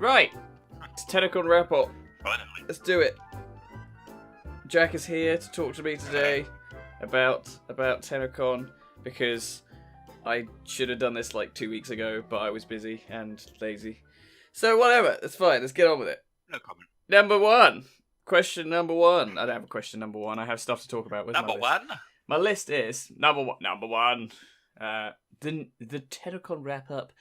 Right, it's Tennocon wrap up. Finally. Let's do it. Jack is here to talk to me today about Tennocon because I should have done this like 2 weeks ago, but I was busy and lazy. So whatever, it's fine. Let's get on with it. No comment. Number one. Question number one. I don't have a question number one. I have stuff to talk about. Where's Number my list? one. My list is number one. The Tennocon wrap up.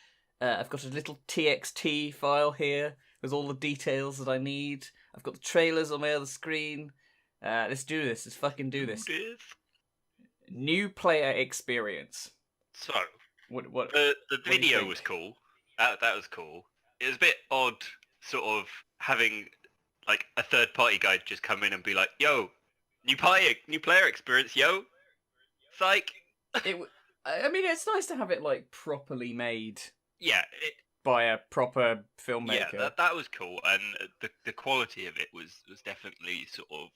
I've got a little TXT file here with all the details that I need. I've got the trailers on my other screen. Let's do this. Let's fucking do this. New player experience. So, What? the do you video think? was cool. That was cool. It was a bit odd, sort of having like a third-party guy just come in and be like, "Yo, new player experience, yo." Psych. I mean, it's nice to have it like properly made Yeah, by a proper filmmaker. yeah, that was cool, and the quality of it was definitely sort of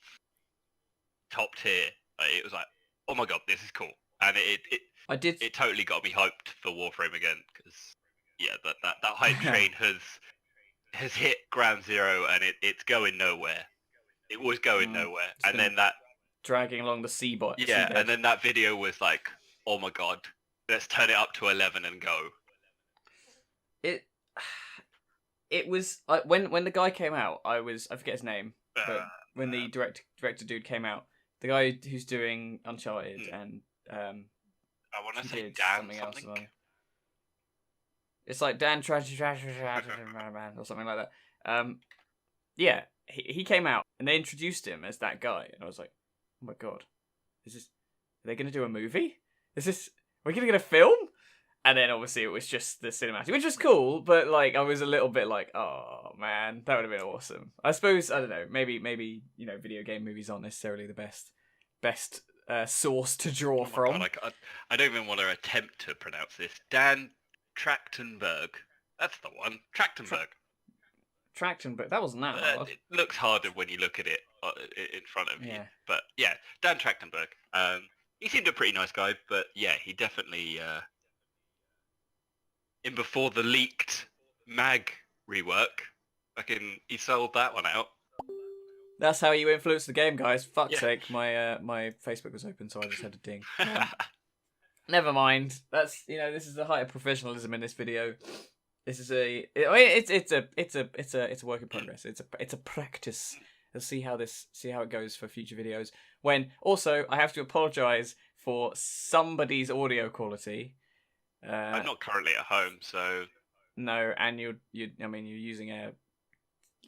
top tier. It was like, oh my god, this is cool, and it totally got me hyped for Warframe again, because yeah, that hype train has hit ground zero, and it's going nowhere. It was going nowhere, and then that dragging along the seabed. yeah, and then that video was like, oh my god, let's turn it up to 11 and go. It was when the guy came out. I forget his name, but when the director dude came out, the guy who's doing Uncharted and I want to say did Dan else. It's like Dan Trash or something like that. Yeah, he came out and they introduced him as that guy, and I was like, oh my god, are they going to do a movie? Are we going to get a film? And then obviously it was just the cinematic, which was cool, but like I was a little bit like, oh man, that would have been awesome. I suppose, I don't know, maybe video game movies aren't necessarily the best source to draw from. God, I don't even want to attempt to pronounce this. Dan Trachtenberg. That's the one. Trachtenberg. Trachtenberg. That wasn't that hard. It looks harder when you look at it in front of you. Yeah. But yeah, Dan Trachtenberg. He seemed a pretty nice guy, but yeah, he definitely in before the leaked mag rework, he sold that one out. That's how you influence the game, guys. Fuck's Yeah. sake, my Facebook was open, so I just had a ding. Never mind. That's this is the height of professionalism in this video. This is it's a work in progress. It's a practice. We'll see how it goes for future videos. When also I have to apologise for somebody's audio quality. I'm not currently at home, so no, and you're using a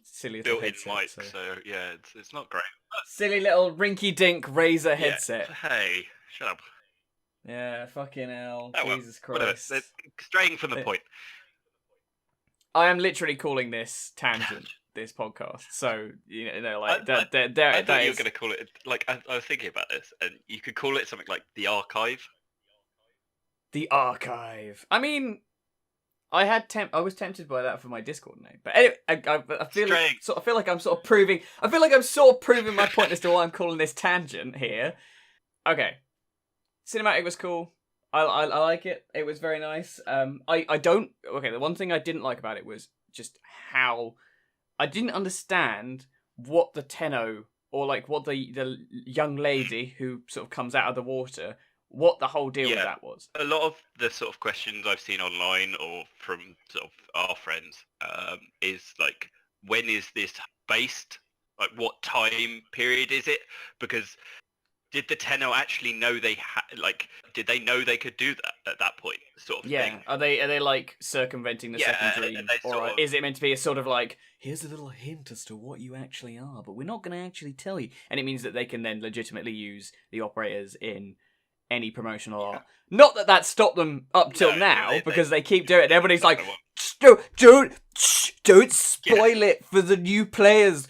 silly little built-in headset. mic, so yeah, it's not great. Silly little rinky-dink Razer Yeah, headset. hey, shut up. Yeah, fucking hell. Oh, well, Jesus whatever. Christ. They're straying from the point. I am literally calling this Tangent, this podcast. So, I thought you were going to call it, like, I was thinking about this, and you could call it something like The Archive. The Archive. I mean, I was tempted by that for my Discord name. But anyway, I feel like I'm sort of proving my point as to why I'm calling this Tangent here. Okay. Cinematic was cool. I like it. It was very nice. The one thing I didn't like about it was just how I didn't understand what the Tenno, or like what the young lady who sort of comes out of the water, what the whole deal with that was. A lot of the sort of questions I've seen online or from sort of our friends is like, when is this based? Like, what time period is it? Because did the Tenno actually know did they know they could do that at that point, sort of thing? Are they like circumventing the second dream, or is it meant to be a sort of like, here's a little hint as to what you actually are, but we're not going to actually tell you, and it means that they can then legitimately use the operators in any promotional art. Not that stopped them up till now, because they keep doing it. And everybody's like, don't spoil it for the new players.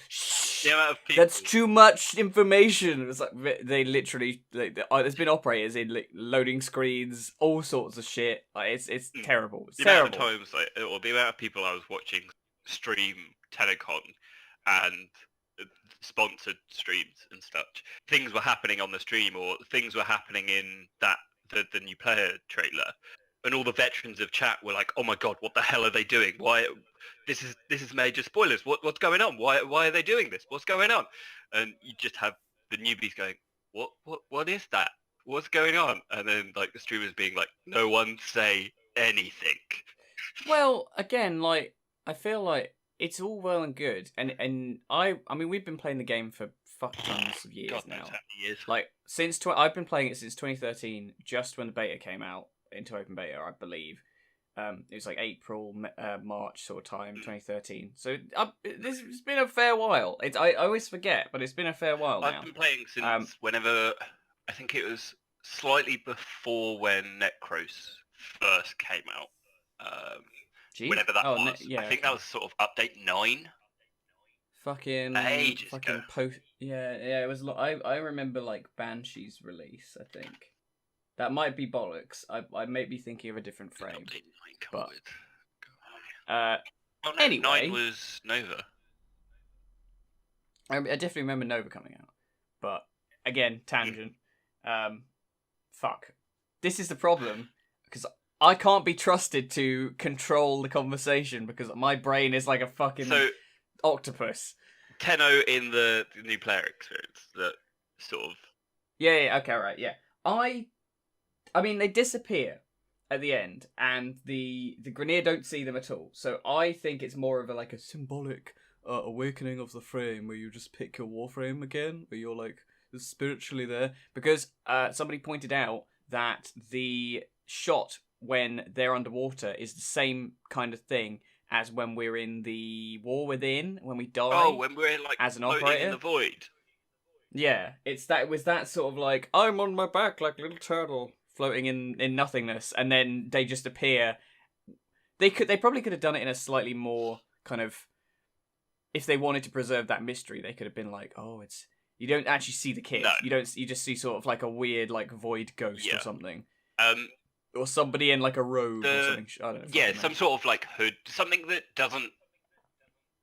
The amount of people... That's too much information. It's like they literally. There's been operators in loading screens, all sorts of shit. Like it's terrible. It's terrible. The amount of times, or the amount of people I was watching stream Tennocon and sponsored streams and such, things were happening on the stream, or things were happening in the new player trailer, and all the veterans of chat were like, oh my god, what the hell are they doing? Why this is major spoilers. What's going on? Why are they doing this? What's going on? And you just have the newbies going, what is that? What's going on? And then like the streamers being like, no one say anything. Well, again, like I feel like it's all well and good, and I mean we've been playing the game for fuck tons of years God now. knows how many years. Like I've been playing it since 2013, just when the beta came out into open beta, I believe. It was like April, March sort of time, 2013. So this has been a fair while. I always forget, but it's been a fair while now. I've been playing since whenever, I think it was slightly before when Necros first came out. Whenever that was. I think that was sort of update 9. Fucking ages ago. Yeah, it was. I remember like Banshee's release. I think that might be bollocks. I may be thinking of a different frame. Update 9 but no, anyway, 9 was Nova. I definitely remember Nova coming out, but again, tangent. Fuck. This is the problem because I can't be trusted to control the conversation because my brain is like a fucking octopus. Tenno in the new player experience, that sort of. Yeah. Okay. Right. Yeah. I mean, they disappear at the end, and the Grineer don't see them at all. So I think it's more of a symbolic awakening of the frame, where you just pick your warframe again, where you're like spiritually there. Because somebody pointed out that the shot when they're underwater is the same kind of thing as when we're in the War Within, when we die. Oh, when we're as an operator in the void. Yeah, it was that sort of like, I'm on my back like a little turtle floating in nothingness, and then they just appear. They probably could have done it in a slightly more kind of, if they wanted to preserve that mystery, they could have been like, oh, it's, you don't actually see the kid. No. You just see sort of like a weird like void ghost or something. Or somebody in like a robe or something. I don't know. Yeah, some sort of like hood, something that doesn't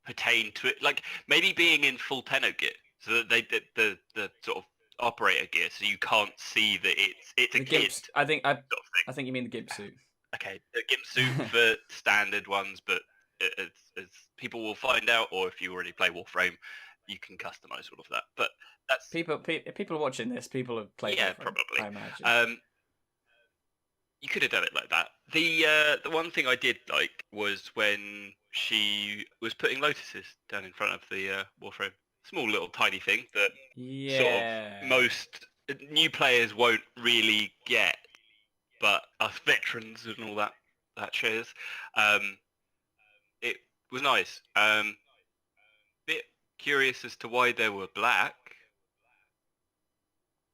pertain to it. Like maybe being in full Tenno gear, so that they did the sort of operator gear, so you can't see that it's a kid. I think you mean the gimp suit. Okay, the gimp suit for standard ones, but as people will find out, or if you already play Warframe, you can customize all of that. But that's people watching this. People have played. Yeah, Warframe, probably. I imagine. You could have done it like that. The one thing I did like was when she was putting lotuses down in front of the Warframe. Small little tiny thing that sort of most new players won't really get, but us veterans and all that shares. It was nice. Bit curious as to why they were black.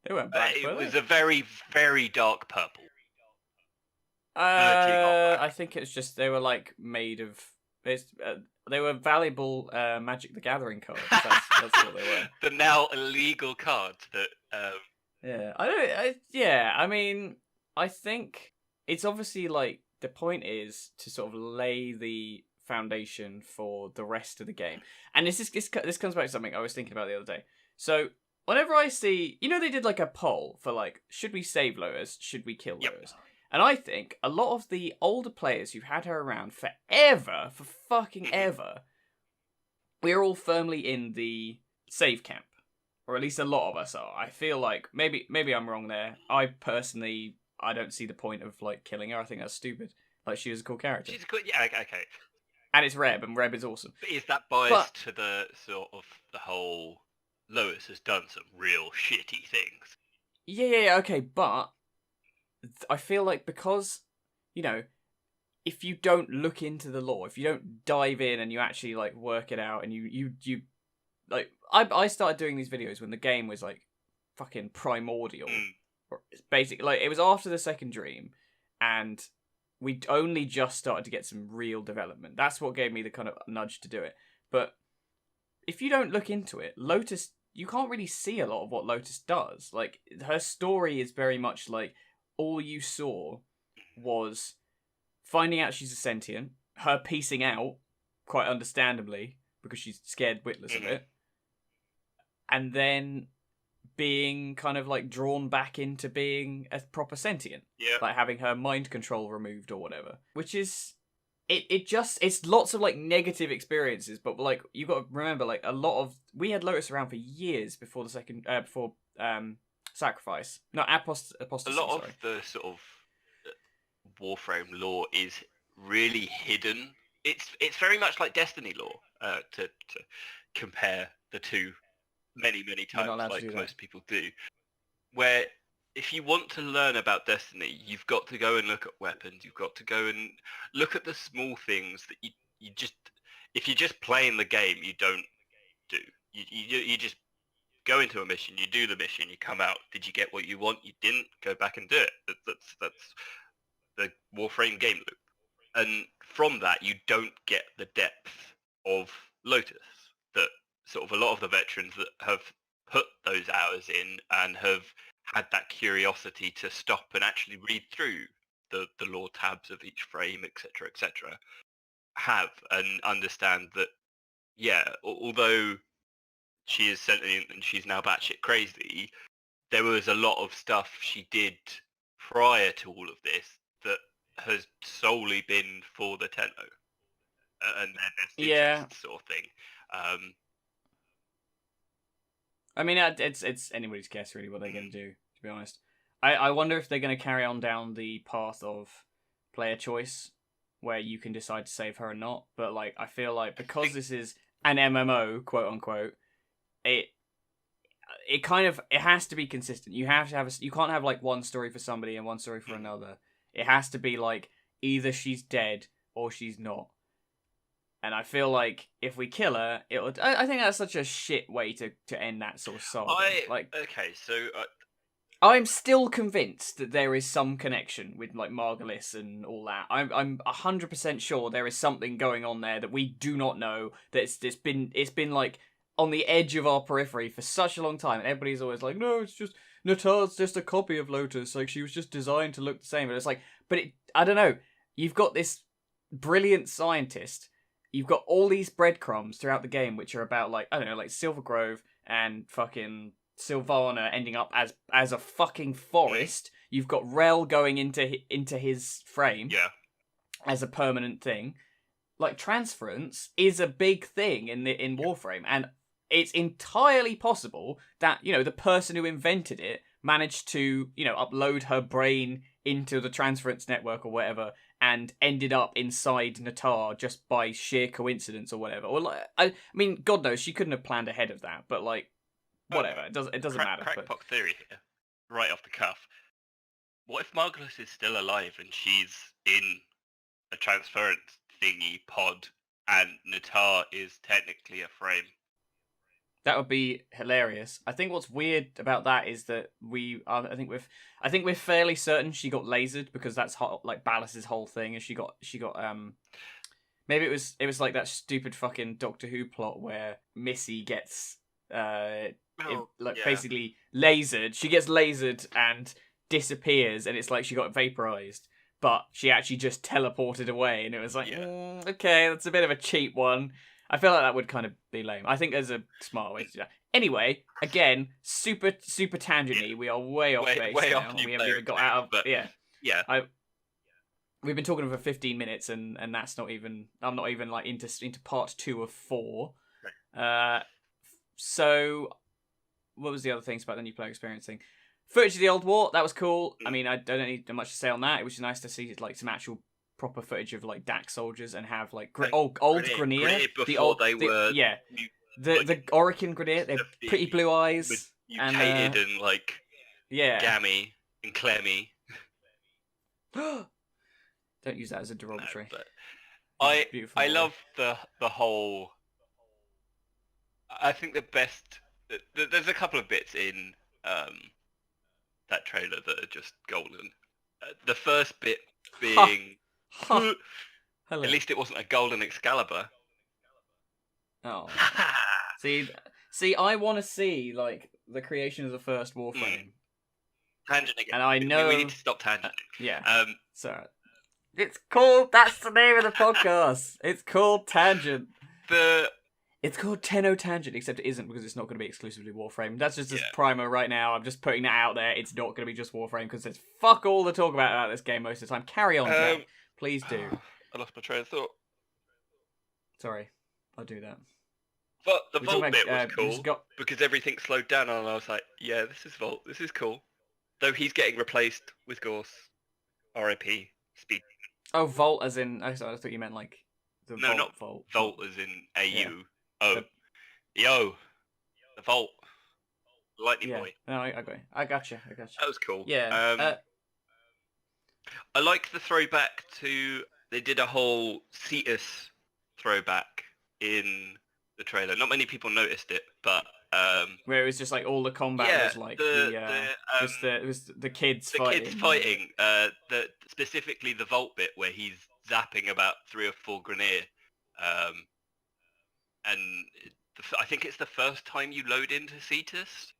They weren't black. It was a very, very dark purple. I think it's just they were like made of. They were valuable Magic the Gathering cards. That's what they were. The now illegal cards that. Yeah, I mean, I think it's obviously like the point is to sort of lay the foundation for the rest of the game, and this comes back to something I was thinking about the other day. So whenever I see, they did like a poll for like, should we save Lois? Should we kill Lois? And I think a lot of the older players who've had her around forever, for fucking ever, we're all firmly in the save camp. Or at least a lot of us are. I feel like, maybe I'm wrong there. I don't see the point of, like, killing her. I think that's stupid. Like, she was a cool character. She's good, yeah, okay. And it's Reb, and Reb is awesome. But is that biased to the sort of the whole, Lois has done some real shitty things? Yeah, okay, but I feel like because, if you don't look into the lore, if you don't dive in and you actually like work it out, and you like, I started doing these videos when the game was like fucking primordial. Or basically, like, it was after the second dream, and we only just started to get some real development. That's what gave me the kind of nudge to do it. But if you don't look into it, Lotus, you can't really see a lot of what Lotus does. Like, her story is very much like, all you saw was finding out she's a sentient, her piecing out, quite understandably, because she's scared witless of it, and then being kind of like drawn back into being a proper sentient. Yeah. Like having her mind control removed or whatever. Which is it's lots of like negative experiences, but like you got to remember, like we had Lotus around for years before the second before Sacrifice, no Apostasy. A lot sorry. of the sort of Warframe lore is really hidden. It's very much like Destiny lore, to compare the two many times, like most people do. Where if you want to learn about Destiny, you've got to go and look at weapons. You've got to go and look at the small things that you just, if you're just playing the game, you don't do. You just go into a mission, you do the mission, you come out. Did you get what you want? You didn't. Go back and do it. That's the Warframe game loop. And from that, you don't get the depth of Lotus that sort of a lot of the veterans that have put those hours in and have had that curiosity to stop and actually read through the lore tabs of each frame, etc., have, and understand that, yeah, although she is sentient and she's now batshit crazy, there was a lot of stuff she did prior to all of this that has solely been for the Tenno and their best interests, sort of thing. I mean, it's anybody's guess really what they're going to do. To be honest, I wonder if they're going to carry on down the path of player choice, where you can decide to save her or not. But like, I feel like because this is an MMO, quote unquote, it has to be consistent. You have to have you can't have like one story for somebody and one story for another. It has to be like either she's dead or she's not. And I feel like if we kill her, I think that's such a shit way to end that sort of saga. Okay, so I'm still convinced that there is some connection with like Margulis and all that. I'm 100% sure there is something going on there that we do not know. That it's been like on the edge of our periphery for such a long time, and everybody's always like, no, it's just Natar's just a copy of Lotus. Like she was just designed to look the same. But it's like, I don't know. You've got this brilliant scientist. You've got all these breadcrumbs throughout the game, which are about like, I don't know, like Silver Grove and fucking Sylvana ending up as a fucking forest. You've got Rel going into his frame, as a permanent thing. Like transference is a big thing in Warframe, and it's entirely possible that the person who invented it managed to upload her brain into the transference network or whatever, and ended up inside Natar just by sheer coincidence or whatever. Or like, I mean, God knows she couldn't have planned ahead of that, but like, whatever. It doesn't matter. Crackpot theory here, right off the cuff. What if Margulis is still alive and she's in a transference thingy pod, and Natar is technically a frame? That would be hilarious. I think what's weird about that is that I think we're fairly certain she got lasered, because that's like Ballas's whole thing. Is she got maybe it was like that stupid fucking Doctor Who plot where Missy gets basically lasered. She gets lasered and disappears, and it's like she got vaporized, but she actually just teleported away, and it was like, okay, that's a bit of a cheap one. I feel like that would kind of be lame. I think there's a smart way to do that. Anyway, again, super tangent-y. We are way off base now. We haven't even got out of... But yeah. We've been talking for 15 minutes, and that's not even... I'm not even like into part 2 of 4. So, what was the other things about the new player experience thing? Footage of the Old War, that was cool. I mean, I don't need much to say on that. It was just nice to see like some actual proper footage of like DAC soldiers and have like old Grenier, the Orican Grenier. They're pretty blue eyes, mutated and like gammy and clemmy. Don't use that as a derogatory. No, but I love the whole. I think the best. There's a couple of bits in that trailer that are just golden. The first bit being. At least it wasn't a golden Excalibur. Oh. see, I want to see like the creation of the first Warframe. Tangent again. And I know we need to stop tangent. So it's called. That's the name of the podcast. It's called Tangent. It's called Tenno Tangent, except it isn't, because it's not going to be exclusively Warframe. That's just a primer right now. I'm just putting that out there. It's not going to be just Warframe, because there's fuck all to talk about this game most of the time. Carry on, Jack. Please do. I lost my train of thought. Sorry, I'll do that. But the Vault bit was cool because everything slowed down, and I was like, yeah, this is Vault. This is cool. Though he's getting replaced with Gorse. R.I.P. Speed. Oh, Vault as in... I thought you meant like... No, not Vault. Vault as in A-U. Oh. Yo. The Vault. Lightning Boy. No, I gotcha. That was cool. Yeah. I like the throwback to... They did a whole Cetus throwback in the trailer. Not many people noticed it, but... where it was just like all the combat was like it was the kids fighting. The kids fighting. Specifically the Vault bit where he's zapping about 3 or 4 Grineer. And I think it's the first time you load into Cetus.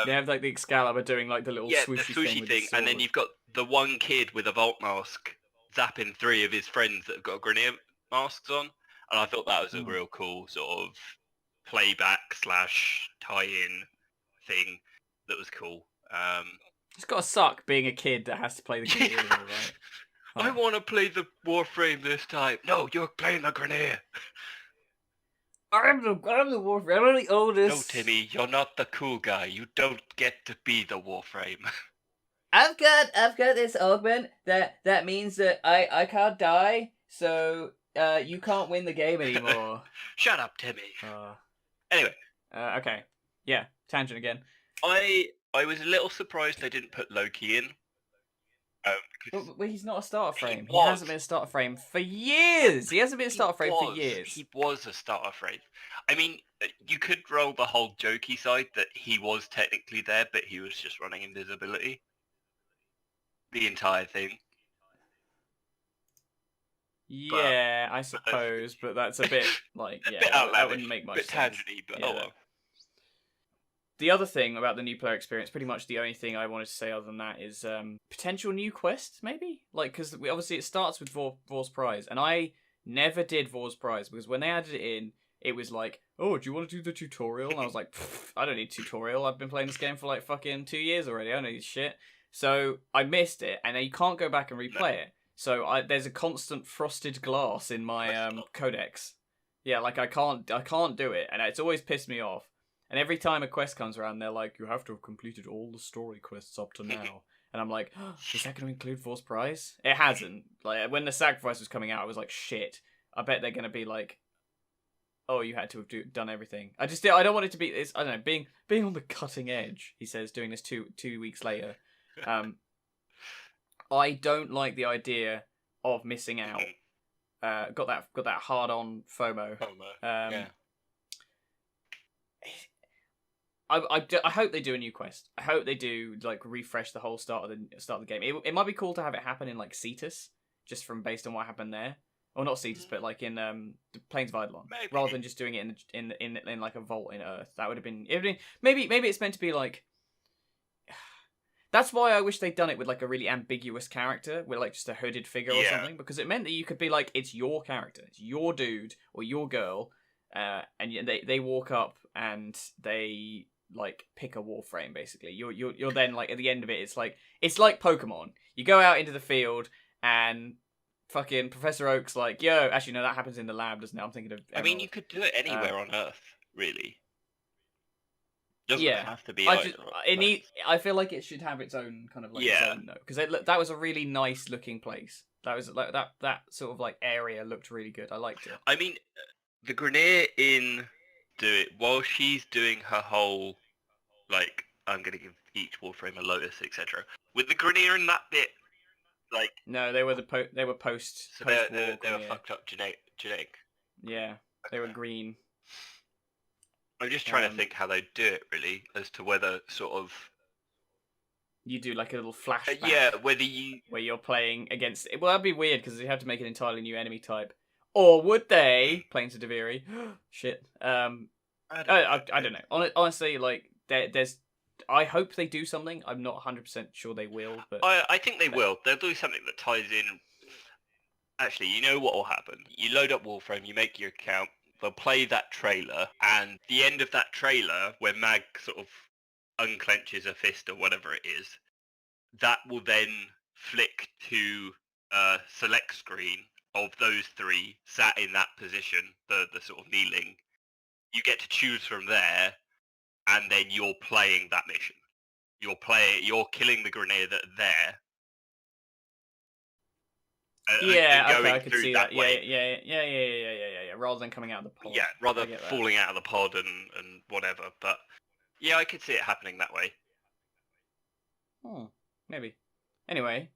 They have like the Excalibur doing like the little swooshy thing, and then you've got the one kid with a Vault mask zapping 3 of his friends that have got Grineer masks on, and I thought that was a real cool sort of playback / tie-in thing that was cool. It's gotta suck being a kid that has to play the game, right? I want to play the Warframe this time. No, you're playing the Grineer. I'm the Warframe. I'm the oldest. No, Timmy, you're not the cool guy. You don't get to be the Warframe. I've got this augment that means that I can't die, so you can't win the game anymore. Shut up, Timmy. Anyway. Okay. Yeah, tangent again. I was a little surprised they didn't put Loki in. Well, he's not a starter frame. He hasn't been a starter frame for years. He hasn't been a starter frame for years. He was a starter frame. I mean, you could roll the whole jokey side that he was technically there, but he was just running invisibility. The entire thing. Yeah, I suppose, but that's a bit like a bit outlandish, that wouldn't make much sense. A bit tangenty, but oh well. The other thing about the new player experience, pretty much the only thing I wanted to say other than that is potential new quests, maybe? Like, because obviously it starts with Vor's Prize, and I never did Vor's Prize, because when they added it in, it was like, oh, do you want to do the tutorial? And I was like, I don't need tutorial. I've been playing this game for like fucking 2 years already. I don't need shit. So I missed it, and then you can't go back and replay it. So there's a constant frosted glass in my codex. Yeah, like I can't do it, and it's always pissed me off. And every time a quest comes around, they're like, you have to have completed all the story quests up to now. And I'm like, oh, is that going to include Vor's Prize? It hasn't. Like, when the sacrifice was coming out, I was like, shit. I bet they're going to be like, oh, you had to have done everything. I don't want it to be, I don't know, being on the cutting edge, he says, doing this two weeks later. I don't like the idea of missing out. Got that hard-on FOMO. Yeah. I hope they do a new quest. I hope they do like refresh the whole start of the game. It might be cool to have it happen in like Cetus, just from based on what happened there, or not Cetus, but like in the Plains of Eidolon, rather than just doing it in like a vault in Earth. That would have been maybe it's meant to be like. That's why I wish they'd done it with like a really ambiguous character, with like just a hooded figure or something, because it meant that you could be like, it's your character, it's your dude or your girl, and they walk up and they like pick a Warframe basically. You're then like at the end of it, it's like Pokemon. You go out into the field and fucking Professor Oak's like, yo, actually no, that happens in the lab, doesn't it? I'm thinking of. I mean, you could do it anywhere on Earth, really. Doesn't have to be. I feel like it should have its own kind of like its own note, because that was a really nice looking place. That was like that sort of like area looked really good. I liked it. I mean, the Grineer in Do It while she's doing her whole like, I'm gonna give each Warframe a lotus, etc. With the Grineer in that bit, like no, they were post. So they were fucked up genetic. Yeah, they were green. I'm just trying to think how they do it, really, as to whether sort of... You do like a little flashback. Where you're playing against... Well, that'd be weird, because you have to make an entirely new enemy type. Or would they? Playing to Duviri. Shit. I don't know. Honestly, like, there's... I hope they do something. I'm not 100% sure they will, but... I think they will. They'll do something that ties in... Actually, you know what will happen? You load up Warframe, you make your account, they'll play that trailer, and the end of that trailer, where Mag sort of unclenches a fist or whatever it is, that will then flick to a select screen, of those three sat in that position, the sort of kneeling, you get to choose from there, and then you're playing that mission. You're killing the grenadier that are there. Yeah, okay, I could see that. Yeah. Rather than coming out of the pod. Yeah, rather falling out of the pod and whatever. But yeah, I could see it happening that way. Oh, maybe. Anyway,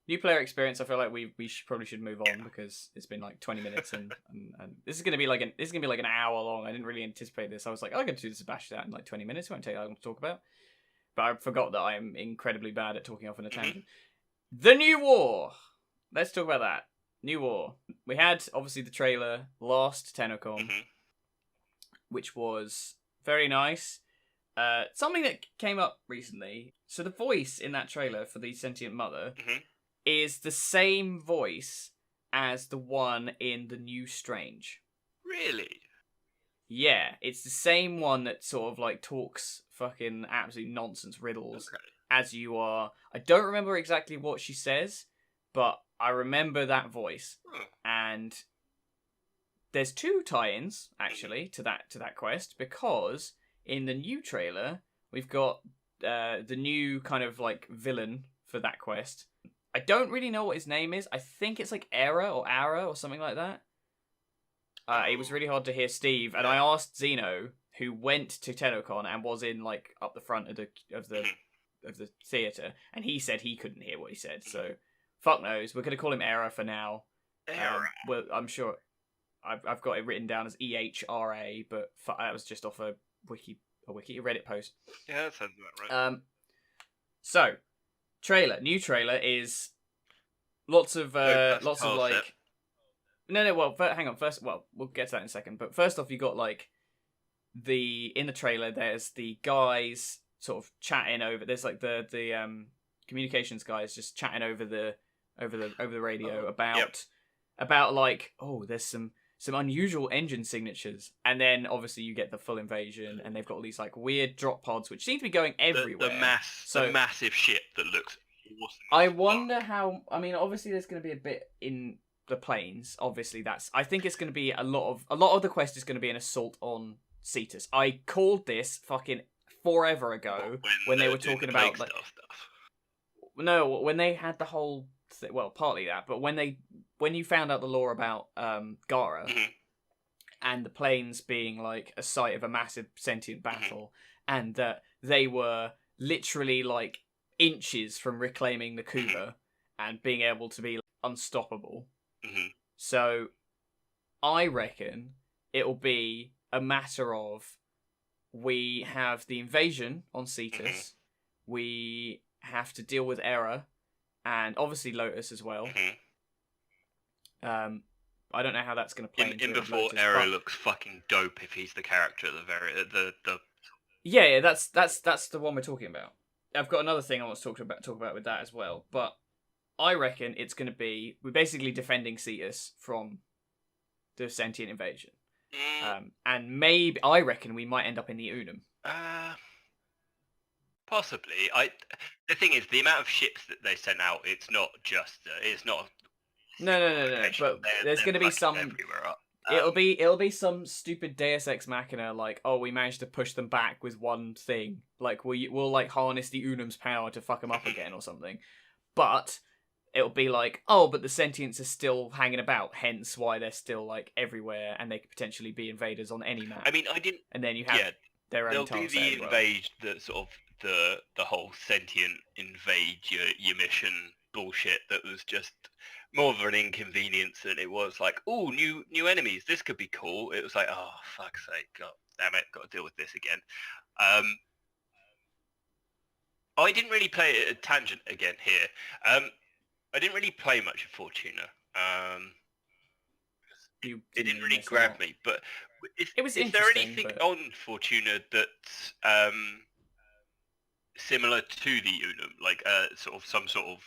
new player experience. I feel like we probably should move on because it's been like 20 minutes and this is gonna be like an hour long. I didn't really anticipate this. I was like, I can do this bash that in like 20 minutes. It won't take that long to talk about. But I forgot that I am incredibly bad at talking off on a tangent. The New War. Let's talk about that. New War. We had, obviously, the trailer, last Tennocon, which was very nice. Something that came up recently. So the voice in that trailer for the Sentient Mother is the same voice as the one in The New Strange. Really? Yeah, it's the same one that sort of like talks fucking absolute nonsense riddles as you are. I don't remember exactly what she says, but I remember that voice. And there's 2 tie-ins actually to that quest, because in the new trailer we've got the new kind of like villain for that quest. I don't really know what his name is. I think it's like Era or something like that. It was really hard to hear Steve, and I asked Zeno, who went to Tennocon and was in like up the front of the theater, and he said he couldn't hear what he said. So fuck knows. We're gonna call him Era for now. Well, I'm sure I've got it written down as EHRA, but that was just off a Reddit post. Yeah, that sounds about right. So new trailer is lots of like. No. Well, hang on. First, we'll get to that in a second. But first off, you got like in the trailer. There's the guys sort of chatting over. There's like the communications guys just chatting over the radio about like, oh, there's some unusual engine signatures, and then obviously you get the full invasion, and they've got all these like weird drop pods which seem to be going everywhere. The massive ship that looks awesome. I wonder how. I mean, obviously there's going to be a bit in the planes. Obviously, I think it's going to be a lot of the quest is going to be an assault on Cetus. I called this fucking forever ago when they were talking about like stuff. No, when they had the whole well, partly that, but when you found out the lore about Gara and the planes being like a site of a massive sentient battle, and that they were literally like inches from reclaiming the Kuba and being able to be like, unstoppable. So I reckon it'll be a matter of we have the invasion on Cetus, we have to deal with Era, and obviously Lotus as well. I don't know how that's going to play in before Lotus, Era looks fucking dope if he's the character at the very the. Yeah, that's the one we're talking about. I've got another thing I want to talk about with that as well, but I reckon it's going to be we're basically defending Cetus from the sentient invasion, and maybe I reckon we might end up in the Unum. Possibly. The thing is, the amount of ships that they sent out, it's not just it's not. No. But there's going to be some. It'll be some stupid Deus Ex Machina, like, oh, we managed to push them back with one thing, like we'll like harness the Unum's power to fuck them up again or something, but. It'll be like, oh, but the sentients are still hanging about, hence why they're still like everywhere, and they could potentially be invaders on any map. I mean, I didn't. And then you have their own. They'll do the the sort of the whole sentient invade your mission bullshit. That was just more of an inconvenience than it was like, oh, new enemies. This could be cool. It was like, oh, fuck's sake, God damn it, got to deal with this again. I didn't really play it at Tangent again here. I didn't really play much of Fortuna. It didn't really grab me. But is there anything on Fortuna that's similar to the Unum, like some sort of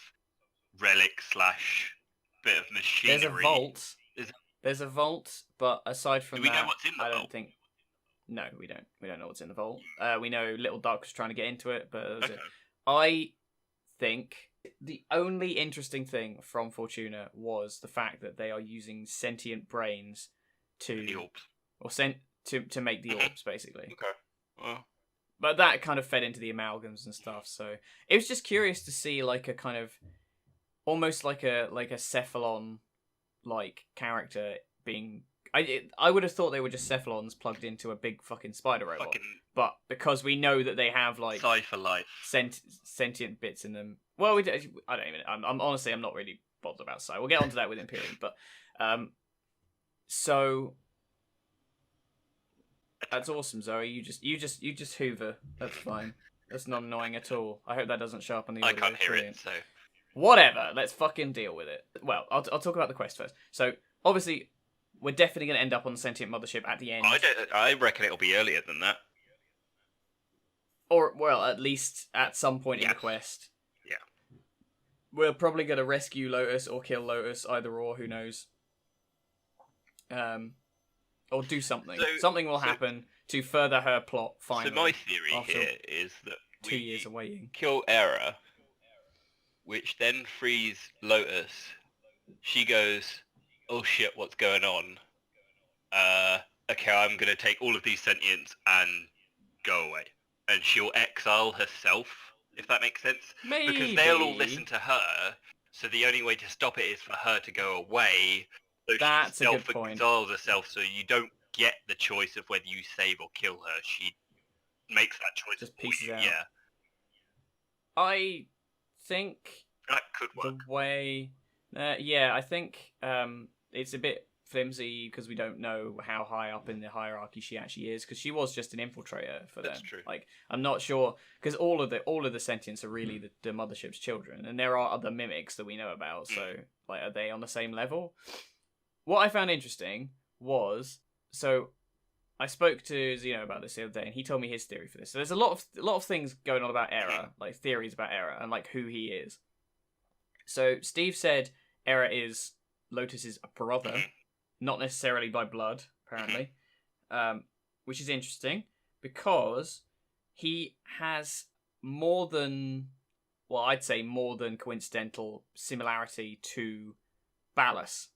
relic / bit of machinery? There's a vault. There's a vault, but aside from that, do we know what's in the vault? I don't think. No, we don't. We don't know what's in the vault. We know Little Duck was trying to get into it, but I think The only interesting thing from Fortuna was the fact that they are using sentient brains to... The orbs. Or to make the orbs, basically. Okay. Well... But that kind of fed into the amalgams and stuff, so... It was just curious to see, like, a kind of... Almost like a cephalon, like, character being... I would have thought they were just cephalons plugged into a big fucking spider robot. But because we know that they have, like... Psi for life. Sentient bits in them... Well, I don't even... I'm honestly, I'm not really bothered about Psi. We'll get onto that with Empyrean, but... So... That's awesome, Zoe. You just hoover. That's fine. That's not annoying at all. I hope that doesn't show up on the audio. I can't hear it, so... Whatever. Let's fucking deal with it. Well, I'll talk about the quest first. So, obviously, we're definitely going to end up on the Sentient Mothership at the end. I reckon it'll be earlier than that. Or, well, at least at some point in the quest. Yeah. We're probably going to rescue Lotus or kill Lotus, either or, who knows. Or do something. Something will happen to further her plot, finally. So my theory here is that 2 years of waiting. Kill Era, which then frees Lotus. She goes, oh shit, what's going on? Okay, I'm going to take all of these sentients and go away. And she'll exile herself, if that makes sense. Maybe. Because they'll all listen to her, so the only way to stop it is for her to go away. So that's she a good point. exiles herself, so you don't get the choice of whether you save or kill her. She makes that choice. Just pieces out. Yeah. I think that could work. The way, I think it's a bit flimsy because we don't know how high up in the hierarchy she actually is, because she was just an infiltrator for them. That's true. Like, I'm not sure, because all of the sentients are really the mothership's children, and there are other mimics that we know about. So, like, are they on the same level? What I found interesting was, so I spoke to Zeno about this the other day, and he told me his theory for this. So there's a lot of things going on about Era, like theories about Era, and like who he is. So Steve said Era is Lotus's brother, not necessarily by blood, apparently, which is interesting because he has more than coincidental similarity to Ballas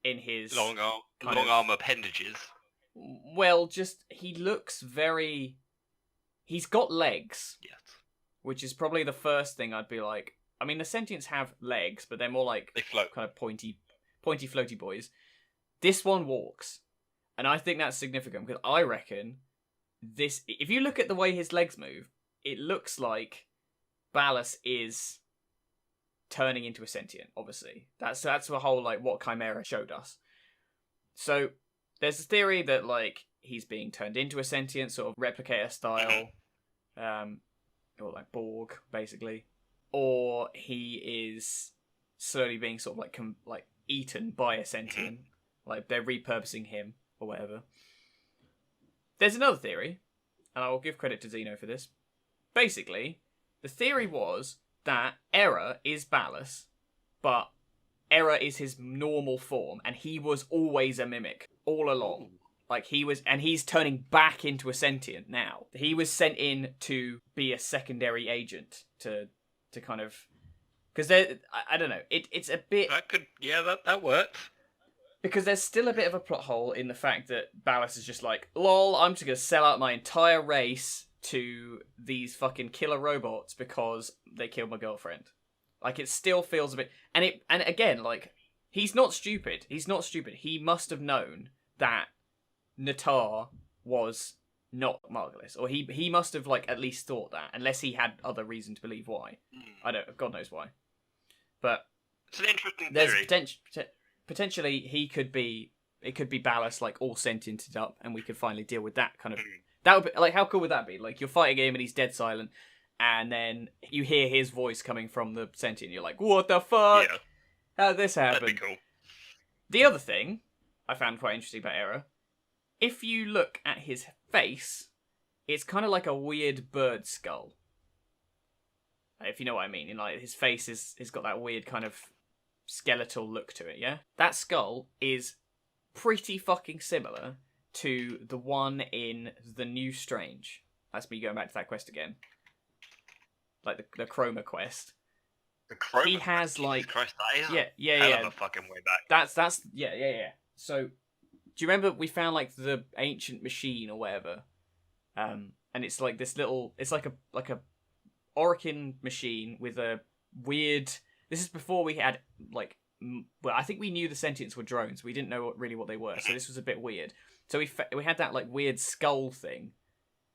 in his long arm appendages. Well, just he looks very... He's got legs. Yes. Which is probably the first thing I'd be like... I mean, the Sentients have legs, but they're more like... They float. Kind of pointy floaty boys. This one walks. And I think that's significant, because I reckon this... If you look at the way his legs move, it looks like Ballas is turning into a Sentient, obviously. That's the whole, like, what Chimera showed us. So... There's a theory that, like, he's being turned into a sentient, sort of replicator style, or like Borg, basically, or he is slowly being sort of like eaten by a sentient, like they're repurposing him or whatever. There's another theory, and I will give credit to Zeno for this. Basically, the theory was that Era is Ballas, but Era is his normal form, and he was always a mimic all along. Like, he's turning back into a sentient now. He was sent in to be a secondary agent to kind of... Because I don't know, it's a bit... That works. Because there's still a bit of a plot hole in the fact that Ballas is just like, lol, I'm just going to sell out my entire race to these fucking killer robots because they killed my girlfriend. Like, it still feels a bit... And again, like, he's not stupid. He must have known that Natar was not Margulis. Or he must have, like, at least thought that. Unless he had other reason to believe why. God knows why. But... It's an interesting theory. There's potentially he could be... It could be Ballas, like, all sentiented up, and we could finally deal with that kind of... That would be... Like, how cool would that be? Like, you're fighting him and he's dead silent... And then you hear his voice coming from the sentient. You're like, what the fuck? Yeah. How did this happen? That'd be cool. The other thing I found quite interesting about Era, if you look at his face, it's kind of like a weird bird skull. If you know what I mean. Like, his face has got that weird kind of skeletal look to it, yeah? That skull is pretty fucking similar to the one in The New Strange. That's me going back to that quest again. Like the Chroma quest. The Chrome. He has Jesus like Christ, that is yeah. hell of a fucking way back. That's yeah. So, do you remember we found like the ancient machine or whatever? And it's like this little. It's like a Orokin machine with a weird. This is before we had like. Well, I think we knew the Sentients were drones. We didn't know really what they were, so this was a bit weird. So we had that like weird skull thing,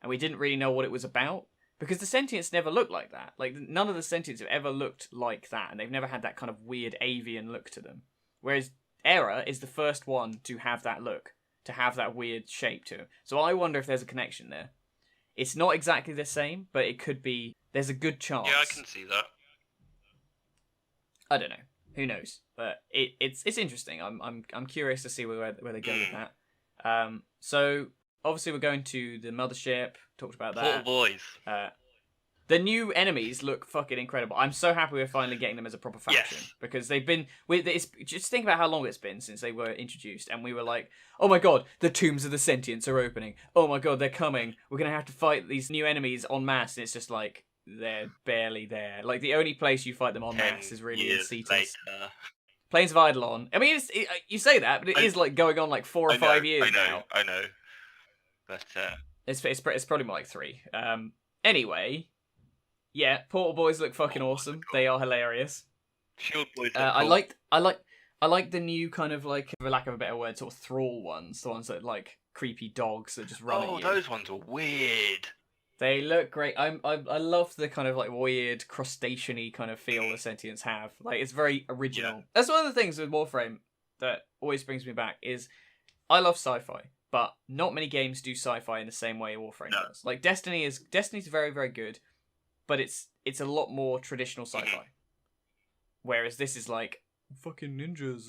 and we didn't really know what it was about because the Sentients never looked like that. Like none of the Sentients have ever looked like that, and they've never had that kind of weird avian look to them. Whereas Era is the first one to have that look, to have that weird shape to him. So I wonder if there's a connection there. It's not exactly the same, but it could be. There's a good chance. Yeah, I can see that. I don't know. Who knows? But it's interesting. I'm curious to see where they go with that. So obviously we're going to the mothership. Talked about that. Poor boys. The new enemies look fucking incredible. I'm so happy we're finally getting them as a proper faction because they've been. Just think about how long it's been since they were introduced, and we were like, "Oh my god, the tombs of the Sentients are opening. Oh my god, they're coming. We're gonna have to fight these new enemies en masse." And it's just like they're barely there. Like the only place you fight them en masse is really in Cetus. Plains of Eidolon. I mean, you say that, but it is like going on like 4 or 5 years now. I know. But it's probably more like 3. Anyway. Yeah, Portal Boys look fucking awesome. They are hilarious. Shield Boys. Cool. I like the new kind of like, for lack of a better word, sort of thrall ones. The ones that like creepy dogs that just run at you. Oh, those ones are weird. They look great. I love the kind of like weird crustacean-y kind of feel the Sentients have. Like it's very original. Yeah. That's one of the things with Warframe that always brings me back is I love sci-fi, but not many games do sci-fi in the same way Warframe does. Like Destiny's very, very good. But it's a lot more traditional sci-fi. Whereas this is like fucking ninjas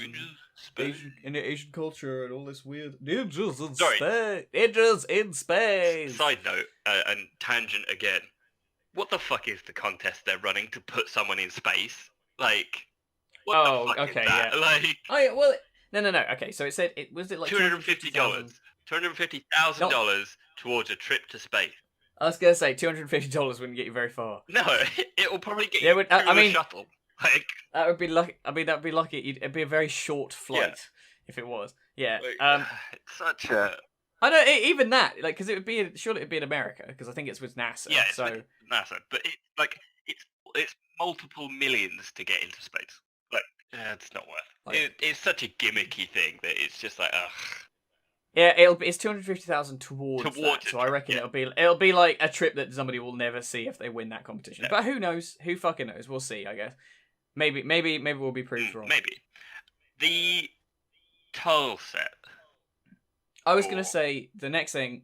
and Asian culture and all this weird ninjas in space. Ninjas in space. Side note, and tangent again. What the fuck is the contest they're running to put someone in space? Like, what the fuck is that? Yeah. Like, no. Okay, so it said was it like $250, $250,000 towards a trip to space. I was gonna say $250 wouldn't get you very far. No, it will probably get you a shuttle. Like that would be lucky. I mean, that'd be lucky. It'd be a very short flight if it was. Yeah. It's such a. I know. Even that, like, because surely it'd be in America, because I think it's with NASA. Yeah, it's with NASA, but it's multiple millions to get into space. Like, it's not worth. It's such a gimmicky thing that it's just like, ugh. Yeah, it's 250,000 towards that, so I reckon it'll be like a trip that somebody will never see if they win that competition. But who knows? Who fucking knows? We'll see, I guess. Maybe we'll be proved wrong. Maybe. The tile set. I was gonna say the next thing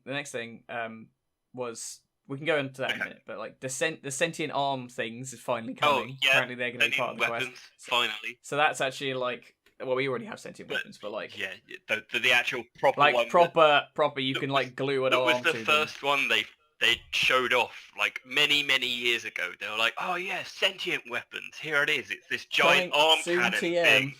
was we can go into that in a minute, but like the sentient arm things is finally coming. Yeah. Apparently they're gonna be part of the quest. Finally. So that's actually like. Well, we already have sentient weapons, but like the actual proper like one, proper. You can like glue it on. It was the first one they showed off like many years ago. They were like, oh yeah, sentient weapons. Here it is. It's this giant arm cannon thing,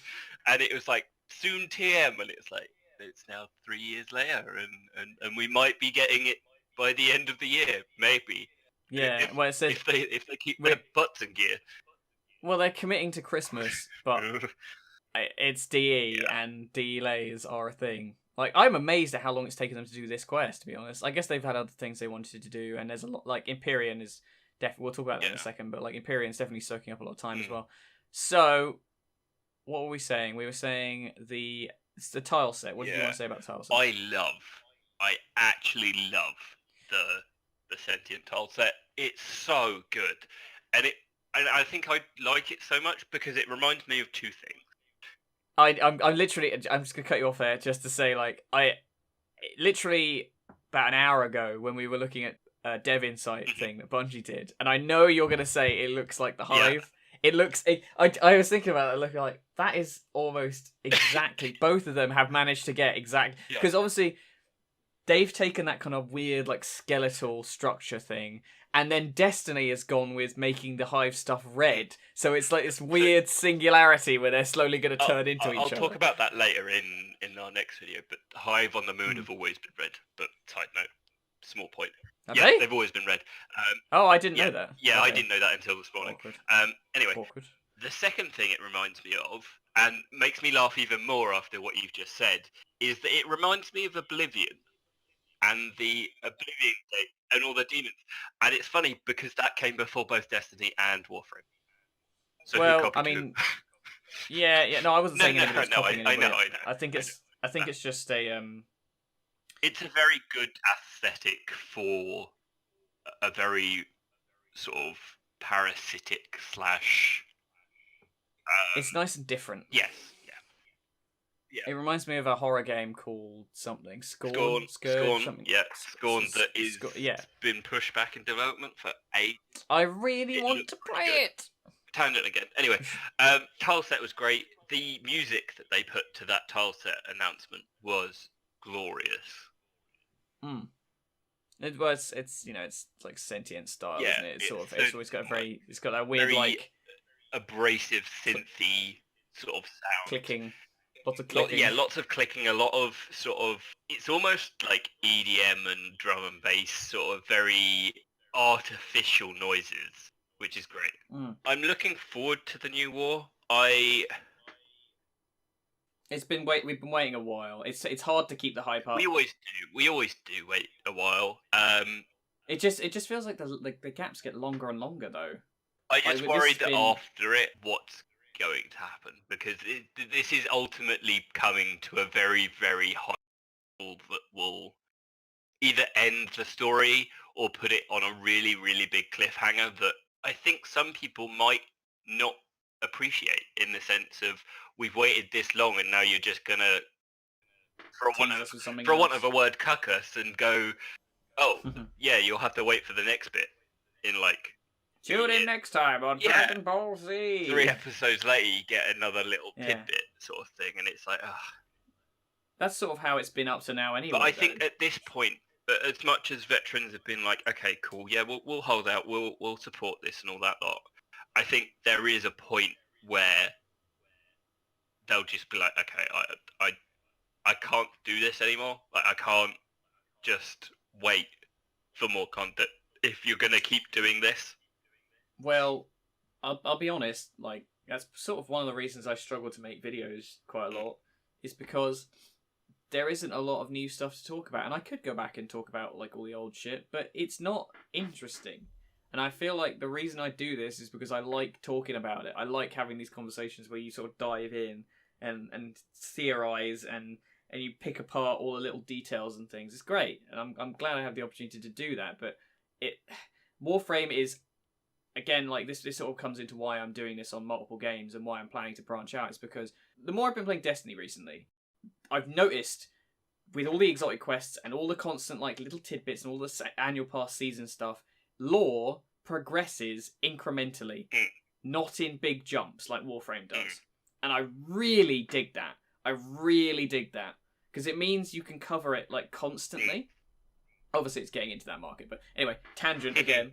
and it was like soon TM, and it's like it's now 3 years later, and we might be getting it by the end of the year, maybe. Yeah, well, it said if they keep their butts in gear. Well, they're committing to Christmas, but. It's DE and delays are a thing. Like, I'm amazed at how long it's taken them to do this quest, to be honest. I guess they've had other things they wanted to do, and there's a lot, like, Empyrean is definitely, we'll talk about that in a second, but, like, Empyrean's definitely soaking up a lot of time as well. So, what were we saying? We were saying it's the tile set. What did you want to say about the tile set? I actually love the Sentient tile set. It's so good. And I think I like it so much because it reminds me of two things. I'm literally, I'm just going to cut you off there just to say, like, literally about an hour ago when we were looking at a dev insight thing that Bungie did, and I know you're going to say it looks like the Hive. It looks, I was thinking about it, looking like, that is almost exactly, both of them have managed to get exact, because obviously they've taken that kind of weird, like, skeletal structure thing, and then Destiny has gone with making the Hive stuff red. So it's like this weird singularity where they're slowly going to turn into each other. I'll talk about that later in our next video, but Hive on the Moon have always been red. But side note, small point. They've always been red. I didn't know that. Yeah, okay. I didn't know that until this morning. Awkward. Anyway, Awkward. The second thing it reminds me of, and makes me laugh even more after what you've just said, is that it reminds me of Oblivion and the Oblivion Gate and all the demons. And it's funny because that came before both Destiny and Warframe. So who copied who? Yeah. No, I wasn't saying anybody was copying anybody. I know. I think it's just a It's a very good aesthetic for a very sort of parasitic slash. It's nice and different. Yes. Yeah. It reminds me of a horror game called something Scorn. something. Yeah, Scorn that is yeah. been pushed back in development for 8. I really want to play it. Tangent again. Anyway, tile set was great. The music that they put to that tile set announcement was glorious. It was. It's it's like Sentient style, isn't it? It's always got it's got that weird like abrasive synthy sort of sound. Clicking. Lots of clicking. Lots of clicking, a lot of sort of, it's almost like EDM and drum and bass, sort of very artificial noises, which is great. I'm looking forward to the new war. We've been waiting a while. It's hard to keep the hype up. We always do wait a while. It just feels like the gaps get longer and longer though. I just worried that after it, what's going to happen, because this is ultimately coming to a very, very high level that will either end the story or put it on a really, really big cliffhanger that I think some people might not appreciate, in the sense of, we've waited this long and now you're just gonna, for want of a word, cuck us and go, oh yeah, you'll have to wait for the next bit in like tune in next time on Dragon Ball Z. 3 episodes later, you get another little tidbit sort of thing, and it's like, That's sort of how it's been up to now, anyway. But I think at this point, as much as veterans have been like, okay, cool, yeah, we'll hold out, we'll support this and all that lot, I think there is a point where they'll just be like, okay, I can't do this anymore. Like, I can't just wait for more content if you're gonna keep doing this. Well, I'll be honest, like, that's sort of one of the reasons I struggle to make videos quite a lot, is because there isn't a lot of new stuff to talk about, and I could go back and talk about, like, all the old shit, but it's not interesting. And I feel like the reason I do this is because I like talking about it. I like having these conversations where you sort of dive in and theorize and you pick apart all the little details and things. It's great, and I'm glad I have the opportunity to do that, but Warframe is, again, like, this sort of comes into why I'm doing this on multiple games and why I'm planning to branch out. It's because the more I've been playing Destiny recently, I've noticed with all the exotic quests and all the constant, like, little tidbits and all the annual pass season stuff, lore progresses incrementally, not in big jumps like Warframe does. And I really dig that. Because it means you can cover it, like, constantly. Obviously, it's getting into that market, but anyway, tangent again.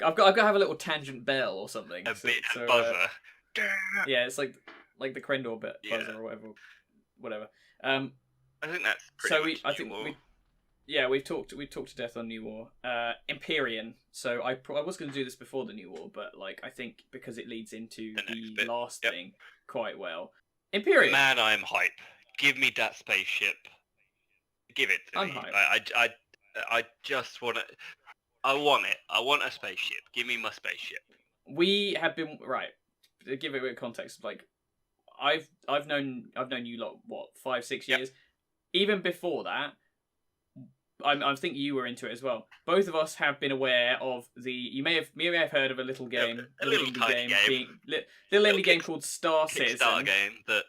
I've got to have a little tangent bell or something. A bit buzzer. Yeah, it's like the Crendor bit buzzer or whatever. I think that's pretty much we've talked to death on New War. Empyrean. So I was going to do this before the New War, but, like, I think because it leads into the last thing quite well. Empyrean. Man, I'm hype. Give me that spaceship. Give it to me. Hype. I just want it. I want it. I want a spaceship. Give me my spaceship. We have been to give it a bit of context. Like, I've known you lot, what, 5-6 years. Even before that, I think you were into it as well. Both of us have been aware of you may have heard of a little game, little indie game called Star Citizen. Kickstarter game that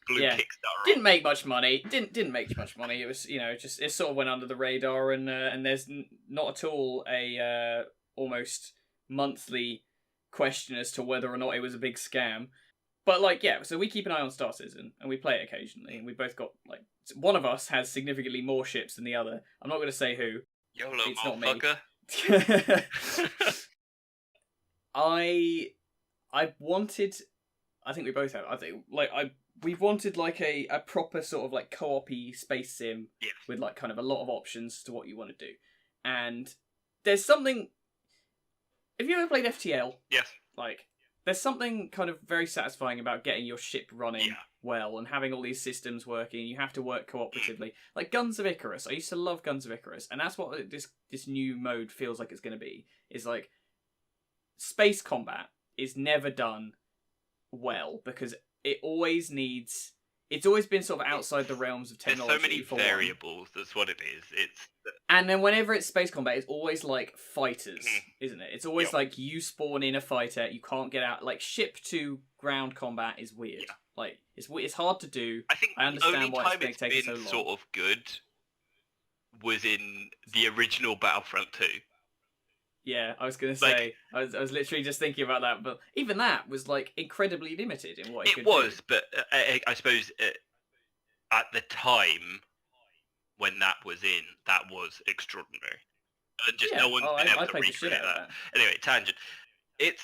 blew Kickstarter. Didn't make much money. Didn't make much money. It was, just it sort of went under the radar, and there's not at all a almost monthly question as to whether or not it was a big scam. But, like, so we keep an eye on Star Citizen, and we play it occasionally, and we both got, like, one of us has significantly more ships than the other. I'm not going to say who. YOLO, it's motherfucker. I wanted, I think we both have, we've wanted, like, a proper sort of, like, co-op-y space sim with, like, kind of a lot of options to what you want to do. And there's something, have you ever played FTL? Yes. Like, there's something kind of very satisfying about getting your ship running well and having all these systems working. You have to work cooperatively. Like Guns of Icarus. I used to love Guns of Icarus, and that's what this new mode feels like it's going to be. Is like space combat is never done well because it always needs. It's always been sort of outside the realms of technology. There's so many variables. That's what it is. And then whenever it's space combat, it's always like fighters, isn't it? It's always like you spawn in a fighter, you can't get out. Like ship to ground combat is weird. Yeah. Like it's hard to do. I think I understand the only why time it's been so long. sort of good was in the original Battlefront 2. Yeah, I was gonna say, I was literally just thinking about that, but even that was like incredibly limited in what it could do. It was, but I suppose at the time when that was in, that was extraordinary, and just no one's been able to recreate that. Anyway, tangent. It's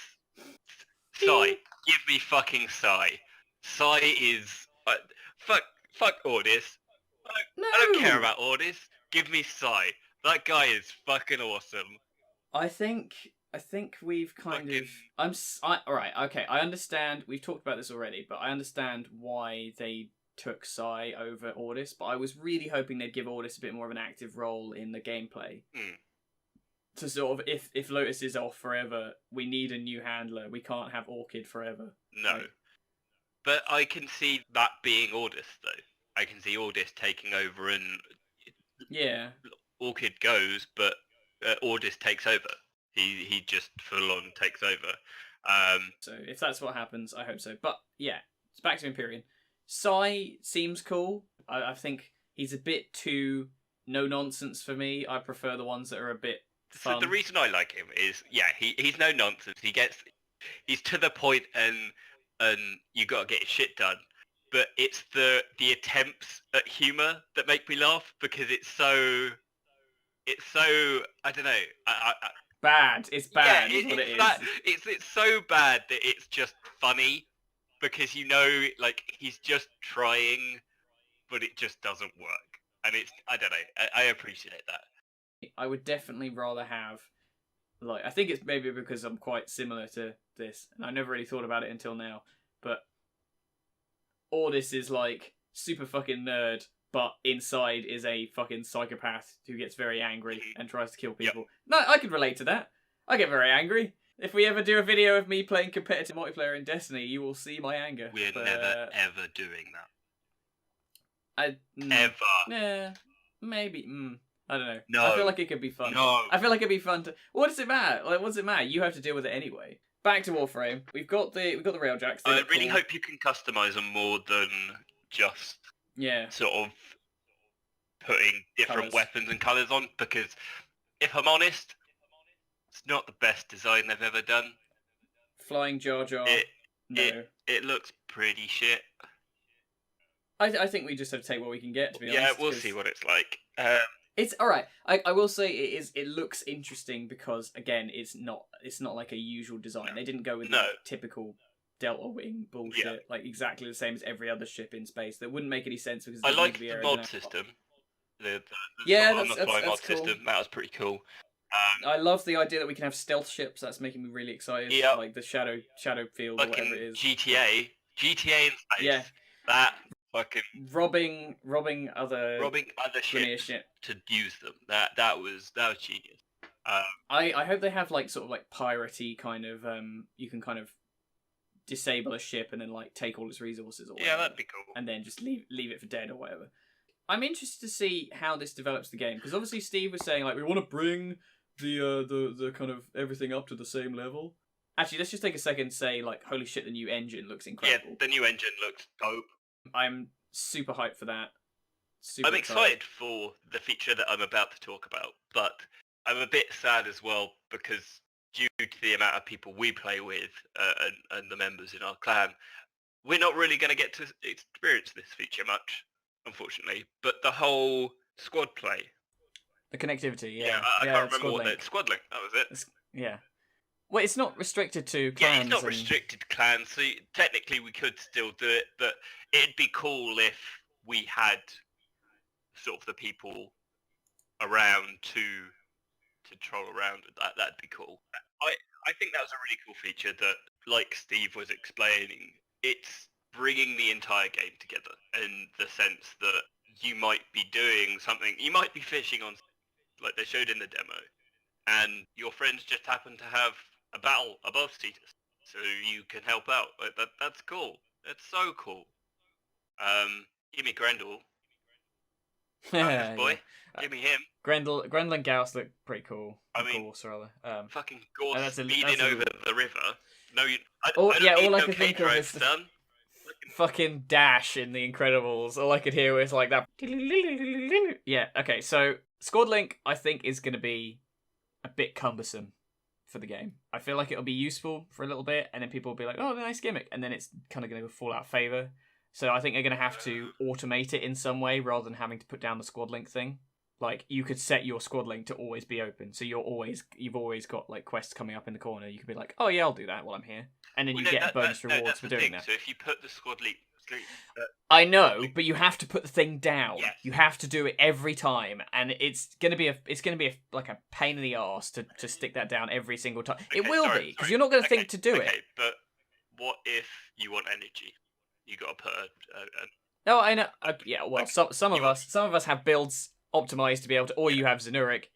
Psy. Give me fucking Psy. Psy is fuck Ordis. I don't care about Ordis. Give me Psy. That guy is fucking awesome. I think we've kind of. Alright, okay. I understand. We've talked about this already, but I understand why they took Psy over Ordis. But I was really hoping they'd give Ordis a bit more of an active role in the gameplay. To sort of, if Lotus is off forever, we need a new handler. We can't have Orchid forever. No, but I can see that being Ordis though. I can see Ordis taking over and Orchid goes, but Ordis takes over. He just full on takes over. So if that's what happens, I hope so. But yeah, it's back to Empyrean. Psy seems cool. I think he's a bit too no nonsense for me. I prefer the ones that are a bit fun. So the reason I like him is he's no nonsense. He's to the point and you gotta get his shit done. But it's the attempts at humour that make me laugh because it's so I don't know. Bad. It's bad. Yeah, what it is. It's so bad that it's just funny because like he's just trying, but it just doesn't work. And I don't know. I appreciate that. I would definitely rather have I think it's maybe because I'm quite similar to this, and I never really thought about it until now. But Ordis is like super fucking nerd. But inside is a fucking psychopath who gets very angry and tries to kill people. Yep. No, I can relate to that. I get very angry. If we ever do a video of me playing competitive multiplayer in Destiny, you will see my anger. We're never, ever doing that. Ever. Yeah, maybe. I don't know. No. I feel like it could be fun. No. I feel like it'd be fun to... What does it matter? Like, what does it matter? You have to deal with it anyway. Back to Warframe. We've got the railjacks. I really hope you can customize them more than just... sort of putting different weapons and colours on, because if I'm honest, it's not the best design they've ever done. Flying Jar Jar. It looks pretty shit. I think we just have to take what we can get, to be honest. Yeah, we'll see what it's like. It's alright. I will say it looks interesting because again it's not like a usual design. They didn't go with the typical Delta Wing bullshit, like exactly the same as every other ship in space. That wouldn't make any sense because I like the mod system. The that's mod cool. system. That was pretty cool. I love the idea that we can have stealth ships. That's making me really excited. Yeah. Like the shadow field or whatever it is. GTA in space. Yeah. That fucking robbing other ships to use them. That was genius. I hope they have like sort of like piratey kind of you can kind of disable a ship and then like take all its resources or whatever. Yeah, that'd be cool. And then just leave it for dead or whatever. I'm interested to see how this develops the game because obviously Steve was saying like we want to bring the kind of everything up to the same level. Actually, let's just take a second and say like holy shit, the new engine looks incredible. Yeah, the new engine looks dope. I'm super hyped for that. I'm excited for the feature that I'm about to talk about, but I'm a bit sad as well because due to the amount of people we play with and the members in our clan, we're not really going to get to experience this feature much, unfortunately. But the whole squad play. The connectivity, yeah. I can't remember what the squad link, that was it. Yeah. Well, it's not restricted to clans. Yeah, it's not restricted to clans, so technically we could still do it, but it'd be cool if we had sort of the people around to troll around. That'd be cool. I think that was a really cool feature that, like Steve was explaining, it's bringing the entire game together in the sense that you might be doing something, you might be fishing on, like they showed in the demo, and your friends just happen to have a battle above Cetus, so you can help out. Like that's cool. That's so cool. Give me Grendel. This boy. Yeah. Give me him. Grendel and Gauss look pretty cool. I mean, Gorse, rather. fucking Gorse speeding over the river. No, I all don't need I no could think of is son. fucking Dash in The Incredibles. All I could hear was like that. Yeah, okay, so Squad Link, I think, is going to be a bit cumbersome for the game. I feel like it'll be useful for a little bit, and then people will be like, oh, nice gimmick, and then it's kind of going to fall out of favour. So I think they're going to have to automate it in some way rather than having to put down the Squad Link thing. Like, you could set your Squad Link to always be open, so you've always got like quests coming up in the corner. You could be like, oh yeah, I'll do that while I'm here, and then you get bonus rewards for doing that. So if you put the Squad Link, I know, but you have to put the thing down. Yes. You have to do it every time, and it's gonna be like a pain in the arse to stick that down every single time. Okay, it will be because you're not gonna think to do it. But what if you want energy? You got to put a No, I know. Yeah, well, some of us have builds optimized to be able to, or you have Xenuric,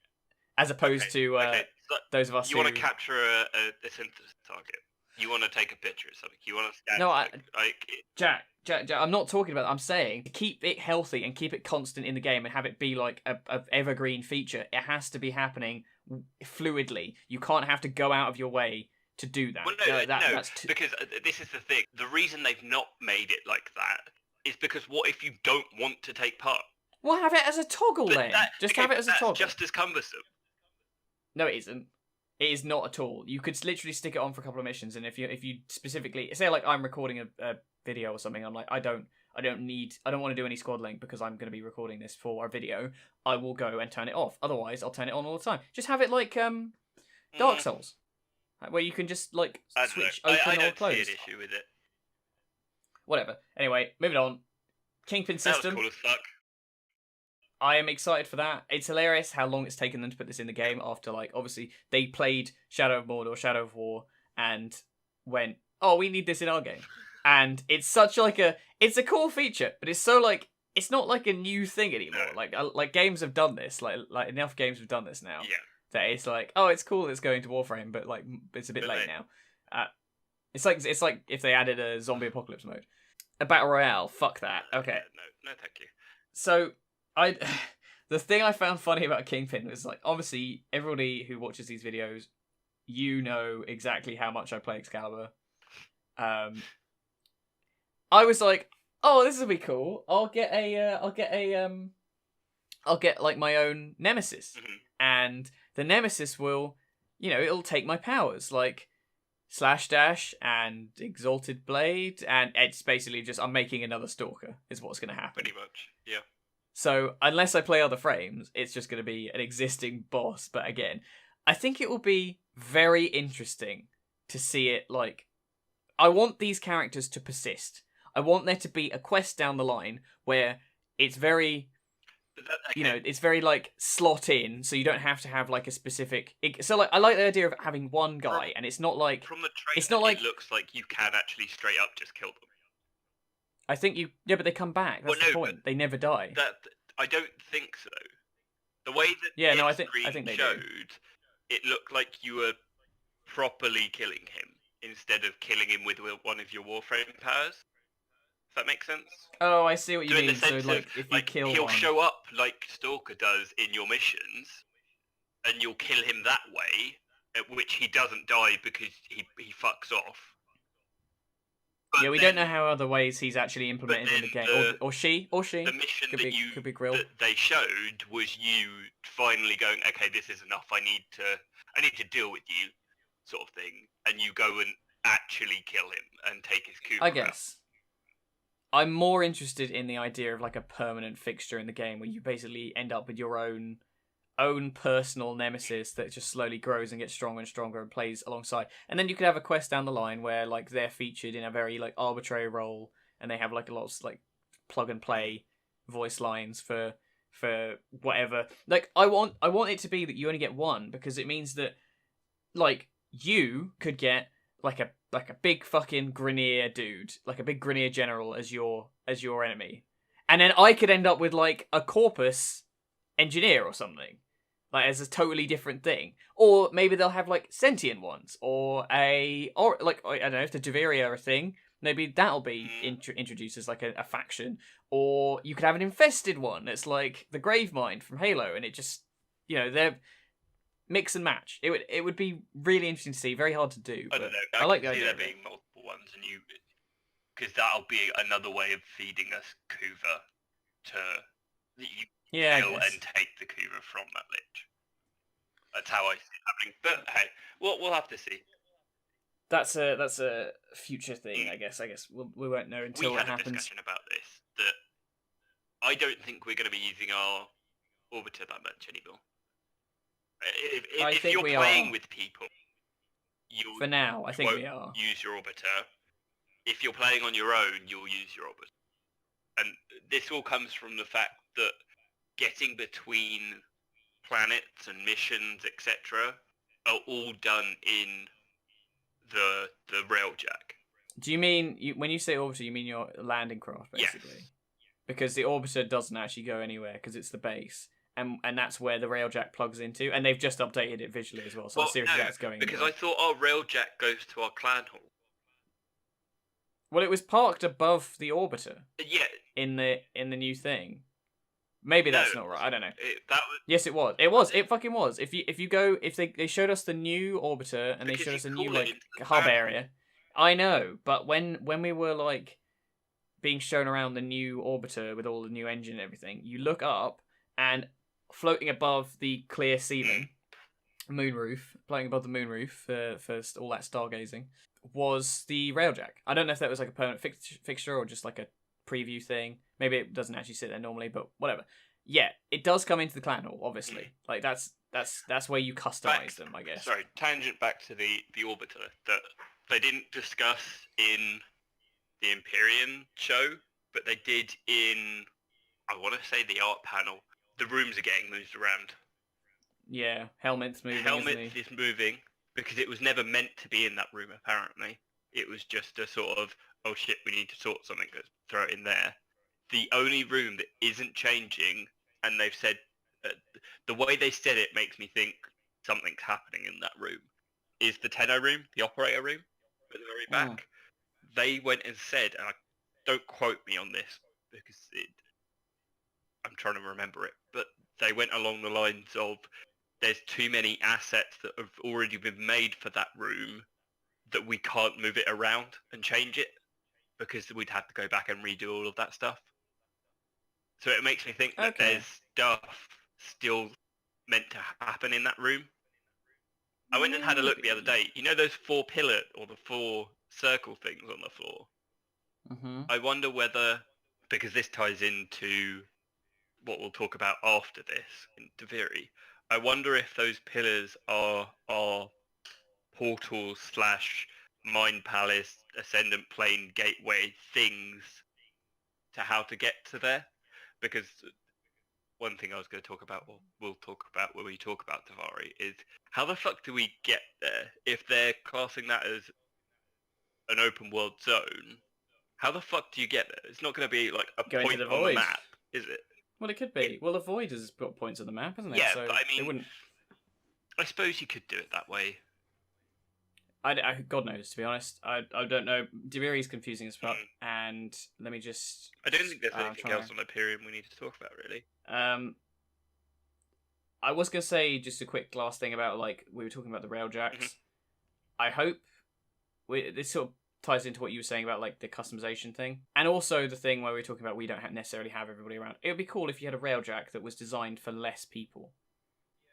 as opposed to so those of us you who want to capture a synthesis target. You want to take a picture of something. You want to scan. No, Jack. I'm not talking about that. I'm saying to keep it healthy and keep it constant in the game and have it be like a evergreen feature. It has to be happening fluidly. You can't have to go out of your way to do that. Well, because this is the thing. The reason they've not made it like that is because what if you don't want to take part? Well, have it as a toggle then. Have it as a toggle. Just as cumbersome. No, it isn't. It is not at all. You could literally stick it on for a couple of missions, and if you specifically say like I'm recording a video or something, I'm like I don't want to do any Squad Link because I'm going to be recording this for a video. I will go and turn it off. Otherwise, I'll turn it on all the time. Just have it like Dark Souls, where you can just like switch open or close. I don't see an issue with it. Whatever. Anyway, moving on. Kingpin system. That was cool as fuck. I am excited for that. It's hilarious how long it's taken them to put this in the game after, like, obviously, they played Shadow of Mordor, Shadow of War, and went, oh, we need this in our game. And it's such, like, it's a cool feature, but it's so, like, it's not, like, a new thing anymore. No. Like games have done this. Like enough games have done this now. Yeah. That it's like, oh, it's cool it's going to Warframe, but, like, it's a bit late now. It's like if they added a zombie apocalypse mode. A battle royale, fuck that. Okay. No, thank you. So... the thing I found funny about Kingpin was like obviously everybody who watches these videos, you know exactly how much I play Excalibur. I was like, oh, this will be cool. I'll get like my own nemesis, and the nemesis will, it'll take my powers like Slash Dash and Exalted Blade, and it's basically just I'm making another Stalker is what's going to happen. Pretty much, yeah. So, unless I play other frames, it's just going to be an existing boss. But again, I think it will be very interesting to see it, like... I want these characters to persist. I want there to be a quest down the line where it's very... it's very, like, slot in, so you don't have to have, like, a specific... So, like, I like the idea of having one guy, and it's not like... From the trailer, it looks like you can actually straight up just kill them. I think you... Yeah, but they come back. That's the point. They never die. I don't think so. The way that I think they showed, do. It looked like you were properly killing him instead of killing him with one of your Warframe powers. Does that make sense? Oh, I see what you mean. So, like, if you kill he'll one... show up like Stalker does in your missions, and you'll kill him that way, at which he doesn't die because he fucks off. But yeah, we don't know how other ways he's actually implemented in the game, or she. The mission could be grilled. That they showed was you finally going, okay, this is enough. I need to deal with you, sort of thing, and you go and actually kill him and take his coup. I guess. I'm more interested in the idea of like a permanent fixture in the game where you basically end up with your own personal nemesis that just slowly grows and gets stronger and stronger and plays alongside. And then you could have a quest down the line where like they're featured in a very like arbitrary role and they have like a lot of like plug and play voice lines for whatever. Like I want it to be that you only get one, because it means that like you could get like a big fucking Grineer dude, like a big Grineer general as your enemy, and then I could end up with like a Corpus engineer or something, like as a totally different thing. Or maybe they'll have like sentient ones, or like I don't know if the Duviri are a thing. Maybe that'll be introduced as like a faction, or you could have an infested one that's like the Gravemind from Halo, and it just they're mix and match. It would be really interesting to see. Very hard to do. I don't know. I like can the see idea there being multiple ones, and because that'll be another way of feeding us Kuva to kill and take the Kuva from that lich. That's how I see it happening. But hey, we'll have to see. That's a future thing, I guess. We won't know until it happens. We had a discussion about this, that I don't think we're going to be using our Orbiter that much anymore. If you're playing with people, for now, I think we are. Use your Orbiter. If you're playing on your own, you'll use your Orbiter. And this all comes from the fact that getting between planets and missions, etc., are all done in the railjack. Do you mean when you say orbiter, you mean your landing craft, basically? Yes. Because the orbiter doesn't actually go anywhere because it's the base, and that's where the railjack plugs into, and they've just updated it visually as well. So seriously, that's going. Because I thought our railjack goes to our clan hall. Well, it was parked above the orbiter. Yeah. In the new thing. Maybe that's not right. I don't know. Yes, it was. It was. It fucking was. If you go, if they showed us the new orbiter and they showed us a new like hub area. I know, but when we were like being shown around the new orbiter with all the new engine and everything, you look up and floating above the clear ceiling, floating above the moon roof for all that stargazing, was the railjack. I don't know if that was like a permanent fixture or just like a preview thing. Maybe it doesn't actually sit there normally, but whatever. Yeah, it does come into the clan hall, obviously. Like that's where you customize them, I guess. Sorry, tangent back to the orbiter that they didn't discuss in the Empyrean show, but they did in, I want to say, the art panel. The rooms are getting moved around. Yeah, Helmet's moving. Helmet is moving because it was never meant to be in that room. Apparently, it was just a sort of, oh shit, we need to sort something. Let's throw it in there. The only room that isn't changing, and they've said, the way they said it makes me think something's happening in that room, is the Tenno room, the operator room, at the very back. They went and said, and don't quote me on this, because I'm trying to remember it, but they went along the lines of, there's too many assets that have already been made for that room that we can't move it around and change it, because we'd have to go back and redo all of that stuff. So it makes me think that there's stuff still meant to happen in that room. I went and had a look the other day. You know those 4 pillar or the 4 circle things on the floor? Mm-hmm. I wonder whether, because this ties into what we'll talk about after this in Duviri, I wonder if those pillars are portals / Mind Palace, Ascendant Plane, Gateway things to how to get to there. Because one thing I was going to talk about, we'll talk about when we talk about Duviri, is how the fuck do we get there? If they're classing that as an open world zone, how the fuck do you get there? It's not going to be like a point on the map, is it? Well, it could be. Well, the void has got points on the map, hasn't it? Yeah, so but I mean, it wouldn't... I suppose you could do it that way. God knows, to be honest. I don't know. Duviri's confusing as fuck, and let me just... I don't think there's anything else on Empyrean we need to talk about, really. I was going to say just a quick last thing about, like, we were talking about the railjacks. Mm-hmm. I hope... this sort of ties into what you were saying about, like, the customization thing. And also the thing where we were talking about we don't necessarily have everybody around. It would be cool if you had a railjack that was designed for less people.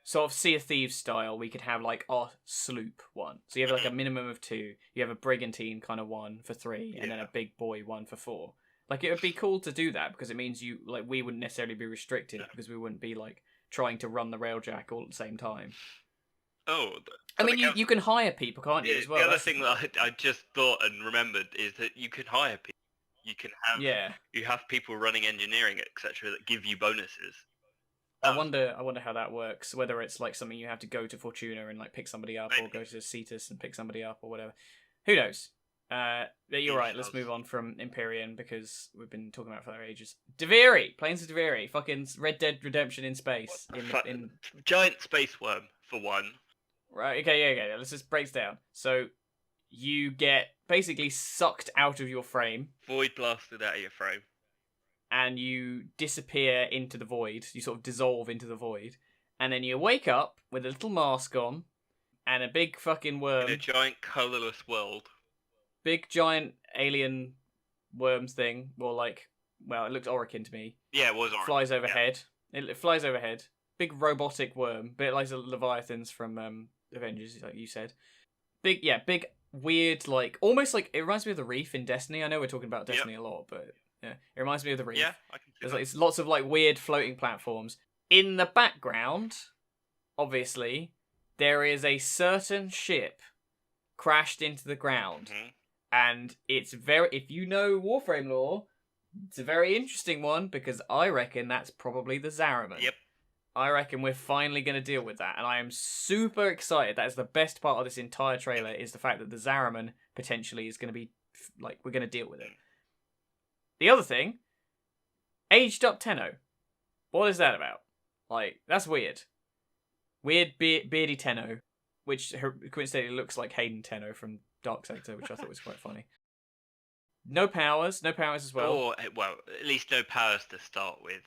Sort of Sea of Thieves style, we could have like our sloop one. So you have like a minimum of 2. You have a brigantine kind of one for 3, and then a big boy one for 4. Like it would be cool to do that because it means we wouldn't necessarily be restricted because we wouldn't be like trying to run the railjack all at the same time. Oh, I mean, you can hire people, can't you? As well. The other thing that I just thought and remembered is that you can hire people. You can have you have people running engineering, etc., that give you bonuses. I wonder how that works. Whether it's like something you have to go to Fortuna and like pick somebody up, or go to Cetus and pick somebody up, or whatever. Who knows? But you're right. Let's move on from Empyrean because we've been talking about it for ages. Duviri, Plains of Duviri, fucking Red Dead Redemption in space. In giant space worm for one. Right. Okay. Yeah. Let's just break it down. So you get basically sucked out of your frame. Void blasted out of your frame. And you disappear into the void. You sort of dissolve into the void. And then you wake up with a little mask on and a big fucking worm. In a giant colourless world. Big giant alien worms thing. Or like, well, it looks Orican to me. Yeah, it was Orican. Flies overhead. Yeah. It flies overhead. Big robotic worm. Bit like the Leviathans from Avengers, like you said. Big, weird, like, almost like, it reminds me of the Reef in Destiny. I know we're talking about Destiny a lot, but... yeah, it reminds me of the Reef. Yeah, I can see There's that. like it's lots of like weird floating platforms. In the background, obviously, there is a certain ship crashed into the ground. Mm-hmm. And it's very, if you know Warframe lore, it's a very interesting one because I reckon that's probably the Zariman. Yep. I reckon we're finally going to deal with that. And I am super excited. That is the best part of this entire trailer, is the fact that the Zariman potentially is going to be, like, we're going to deal with it. The other thing, aged up Tenno. What is that about? Like, that's weird. Weird beardy Tenno, which coincidentally looks like Hayden Tenno from Dark Sector, which I thought was quite funny. No powers as well. Or, well, at least no powers to start with.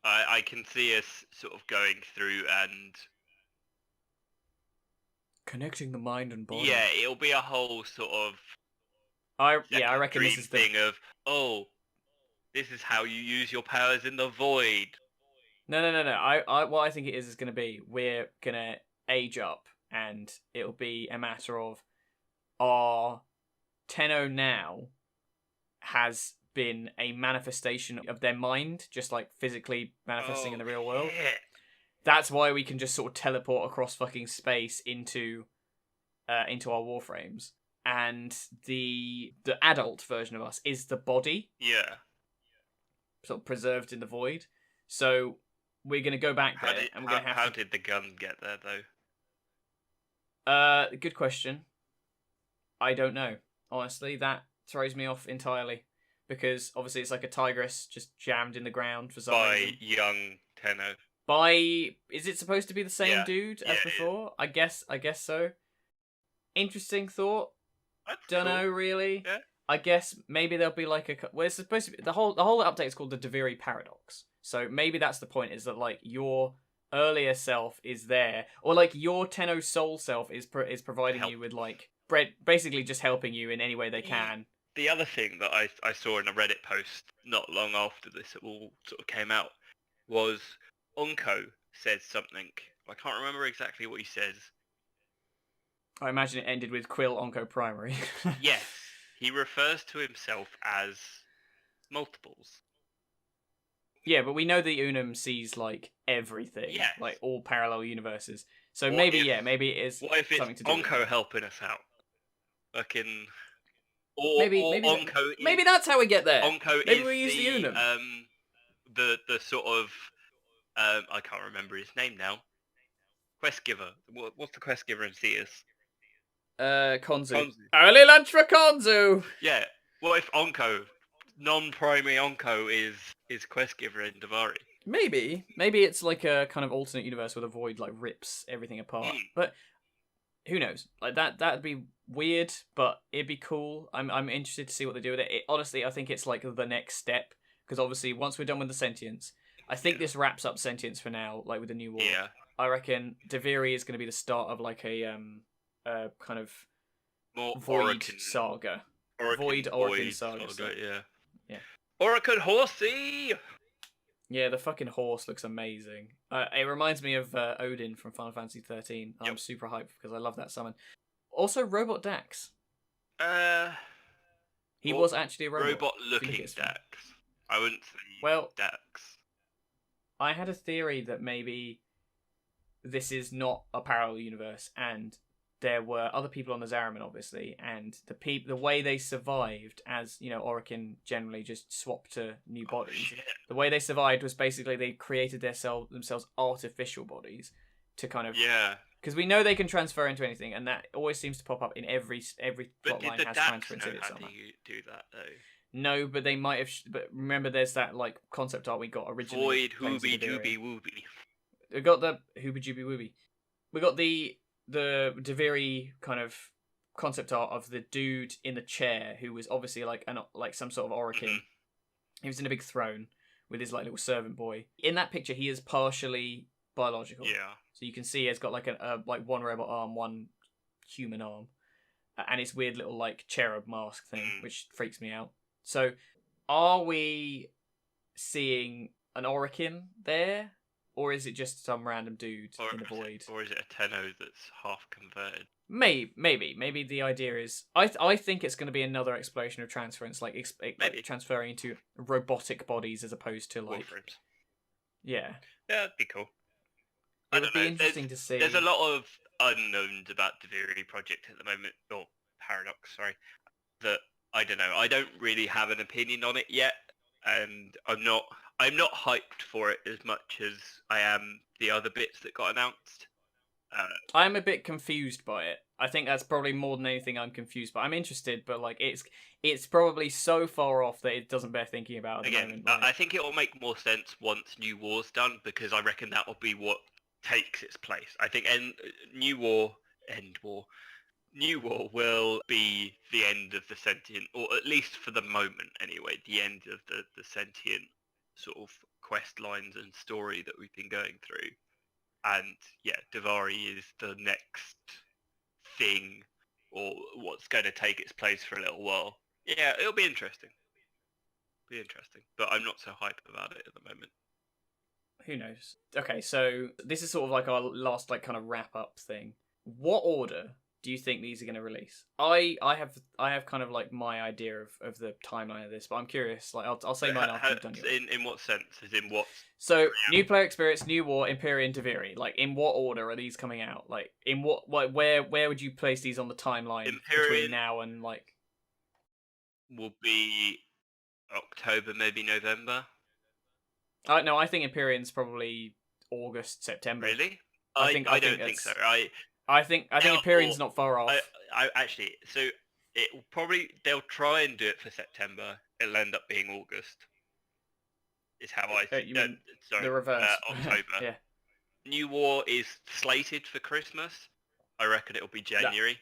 I can see us sort of going through and... connecting the mind and body. Yeah, it'll be a whole sort of... I reckon this is the thing of, oh... this is how you use your powers in the void. No. What I think it is going to be, we're going to age up, and it'll be a matter of our Tenno now has been a manifestation of their mind, just like physically manifesting in the real world. Yeah. That's why we can just sort of teleport across fucking space into our warframes. And the adult version of us is the body. Yeah. Sort of preserved in the void. So we're going to go back there, and we're going to have How did the gun get there, though? Good question. I don't know. Honestly, that throws me off entirely. Because obviously it's like a tigress just jammed in the ground for some reason. By young Tenno. Is it supposed to be the same dude as before? I guess so. Interesting thought. Don't know, really. Yeah. I guess maybe there'll be like well, it's supposed to be the whole update is called the Duviri Paradox. So maybe that's the point, is that like your earlier self is there, or like your Tenno soul self is providing you with like basically just helping you in any way they can. The other thing that I saw in a Reddit post not long after this all sort of came out was Onko said something. I can't remember exactly what he says. I imagine it ended with Quill Onko Primary. Yes. He refers to himself as multiples. Yeah, but we know that Unum sees like everything, like all parallel universes. So maybe it is what if it's something to do Onko with helping us out? Fucking... Maybe Onko maybe that's how we get there. Onko maybe is we use the Unum. The sort of I can't remember his name now. Quest giver. What's the quest giver in Cetus? Konzu. Early lunch for Konzu. Yeah. What if Onko, non-primary Onko, is quest giver in Duviri? Maybe it's like a kind of alternate universe where the void like rips everything apart. But who knows? Like that'd be weird, but it'd be cool. I'm interested to see what they do with it. Honestly, I think it's like the next step, because obviously once we're done with the Sentience, I think this wraps up Sentience for now, like with the new war. Yeah. I reckon Duviri is going to be the start of like a kind of more void Orican saga. Void saga. Yeah. Orican horsey. Yeah, the fucking horse looks amazing. It reminds me of Odin from Final Fantasy 13. I'm super hyped because I love that summon. Also, Robot Dax. He was actually a robot. Robot-looking Dax. I wouldn't say Dax. I had a theory that maybe this is not a parallel universe, and there were other people on the Zariman, obviously, and the way they survived, as Orokin generally just swapped to new bodies. Shit. The way they survived was basically they created themselves artificial bodies to kind of because we know they can transfer into anything, and that always seems to pop up in every plotline has transfer into it somehow. How do you do that though? No, but they might have. But remember, there's that like concept art we got originally. Void Hooby Dooby Wooby. We got the Hooby Dooby Wooby. We got the Duviri kind of concept art of the dude in the chair who was obviously like some sort of Orokin. Mm-hmm. He was in a big throne with his like little servant boy. In that picture, he is partially biological. Yeah. So you can see he's got like like one robot arm, one human arm, and his weird little like cherub mask thing, which freaks me out. So, are we seeing an Orokin there? Or is it just some random dude in the void? Or is it a Tenno that's half converted? Maybe the idea is I think it's going to be another exploration of transference, like transferring into robotic bodies as opposed to like Warframes. Yeah, that'd be cool. It would be interesting to see. There's a lot of unknowns about Duviri Project at the moment, or Paradox, sorry. That I don't know. I don't really have an opinion on it yet, and I'm not hyped for it as much as I am the other bits that got announced. I'm a bit confused by it. I think that's probably more than anything I'm confused by. I'm interested, but like it's probably so far off that it doesn't bear thinking about at the moment. Like, I think it will make more sense once New War's done, because I reckon that will be what takes its place. I think New War will be the end of the Sentient, or at least for the moment anyway, the end of the Sentient sort of quest lines and story that we've been going through. And yeah, Duviri is the next thing, or what's going to take its place for a little while. Yeah, it'll be interesting. But I'm not so hype about it at the moment. Who knows? Okay, so this is sort of like our last like kind of wrap up thing. What order do you think these are going to release? I have kind of like my idea of the timeline of this, but I'm curious. Like I'll say mine after you've done yours. In what sense? As in what? So new player experience, New War, Empyrean, Duviri. Like in what order are these coming out? Like in what? Like where would you place these on the timeline between now and like? Will be October, maybe November. No, I think Empyrean's probably August, September. Really? I don't think so. I think Empyrean's not far off. I actually, so they'll try and do it for September. It'll end up being August. Is how the reverse. October. Yeah. New War is slated for Christmas. I reckon it'll be January.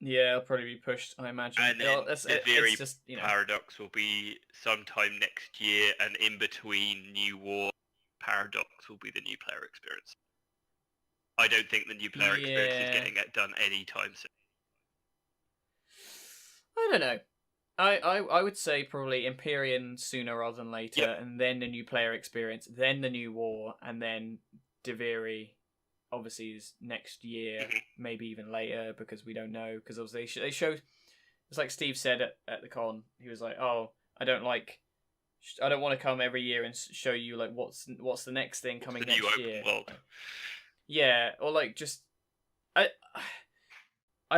Yeah, it'll probably be pushed, I imagine. And then Duviri Paradox will be sometime next year, and in between New War, Paradox will be the new player experience. I don't think the new player experience is getting it done anytime soon. I don't know. I would say probably Empyrean sooner rather than later, and then the new player experience, then the new war, and then Duviri obviously is next year, maybe even later, because we don't know. Because obviously they show, it's like Steve said at the con, he was like, "Oh, I don't want to come every year and show you like what's the next thing coming next year." World. Yeah, or like just I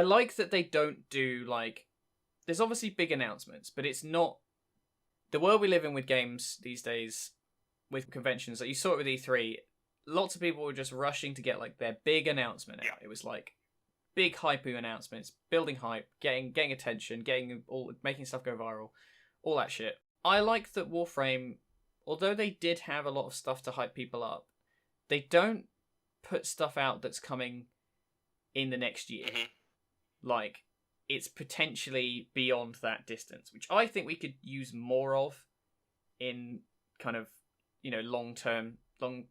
like that they don't do like. There's obviously big announcements, but it's not the world we live in with games these days, with conventions. Like you saw it with E3. Lots of people were just rushing to get like their big announcement out. It was like big hypey announcements, building hype, getting attention, making stuff go viral, all that shit. I like that Warframe, although they did have a lot of stuff to hype people up, they don't put stuff out that's coming in the next year. Like it's potentially beyond that distance, which I think we could use more of in kind of, long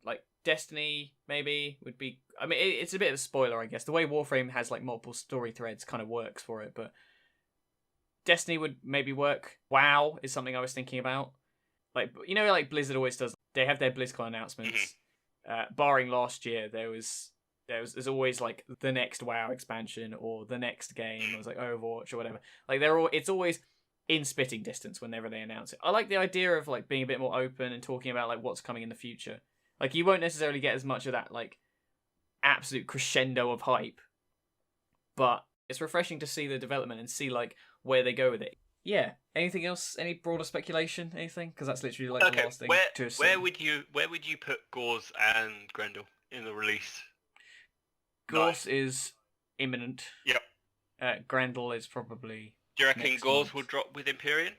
like Destiny maybe would be. I mean, it's a bit of a spoiler, I guess. The way Warframe has like multiple story threads kind of works for it, but Destiny would maybe work. WoW is something I was thinking about. Like, like Blizzard always does. They have their BlizzCon announcements. Barring last year, there's always like the next WoW expansion or the next game. It was like Overwatch or whatever. Like it's always in spitting distance whenever they announce it. I like the idea of like being a bit more open and talking about like what's coming in the future. Like you won't necessarily get as much of that like absolute crescendo of hype but it's refreshing to see the development and see like where they go with it. Yeah. Anything else? Any broader speculation? Anything? Because that's literally like the last thing to assume. Where would you put Gauze and Grendel in the release? Gauze is imminent. Yep. Grendel is probably. Do you reckon Gauze will drop with Empyrean?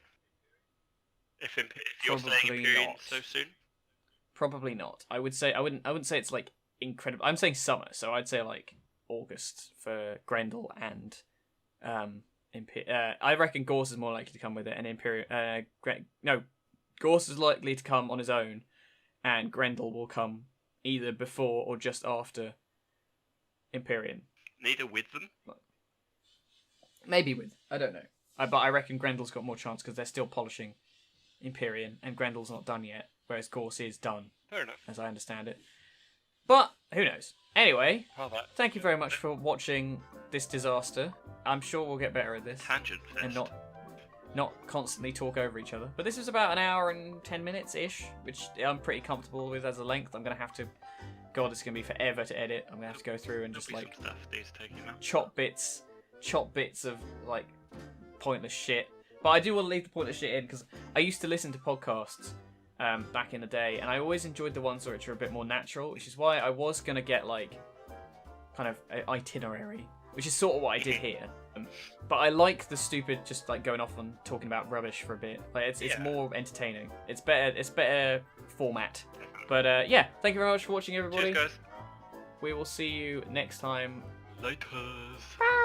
If you're saying Empyrean not. So soon? Probably not. I wouldn't say it's like incredible. I'm saying summer, so I'd say like August for Grendel and I reckon Gauze is more likely to come with it, and Empyrean. Gauze is likely to come on his own, and Grendel will come either before or just after Empyrean. Neither with them. Maybe with. I don't know. But I reckon Grendel's got more chance because they're still polishing Empyrean, and Grendel's not done yet, whereas Gauze is done. Fair enough. As I understand it. But who knows? Anyway, thank you very much for watching this disaster. I'm sure we'll get better at this. Tangent Fest. And not constantly talk over each other. But this was about an hour and 10 minutes-ish, which I'm pretty comfortable with as a length. I'm going to have to... God, it's going to be forever to edit. I'm going to have to go through and just like chop bits of like pointless shit. But I do want to leave the pointless shit in because I used to listen to podcasts back in the day, and I always enjoyed the ones which are a bit more natural, which is why I was going to get like kind of an itinerary, which is sort of what I did here. But I like the stupid just like going off and talking about rubbish for a bit. Like it's more entertaining. It's better format. But yeah, thank you very much for watching, everybody. Cheers, guys. We will see you next time. Later. Bye.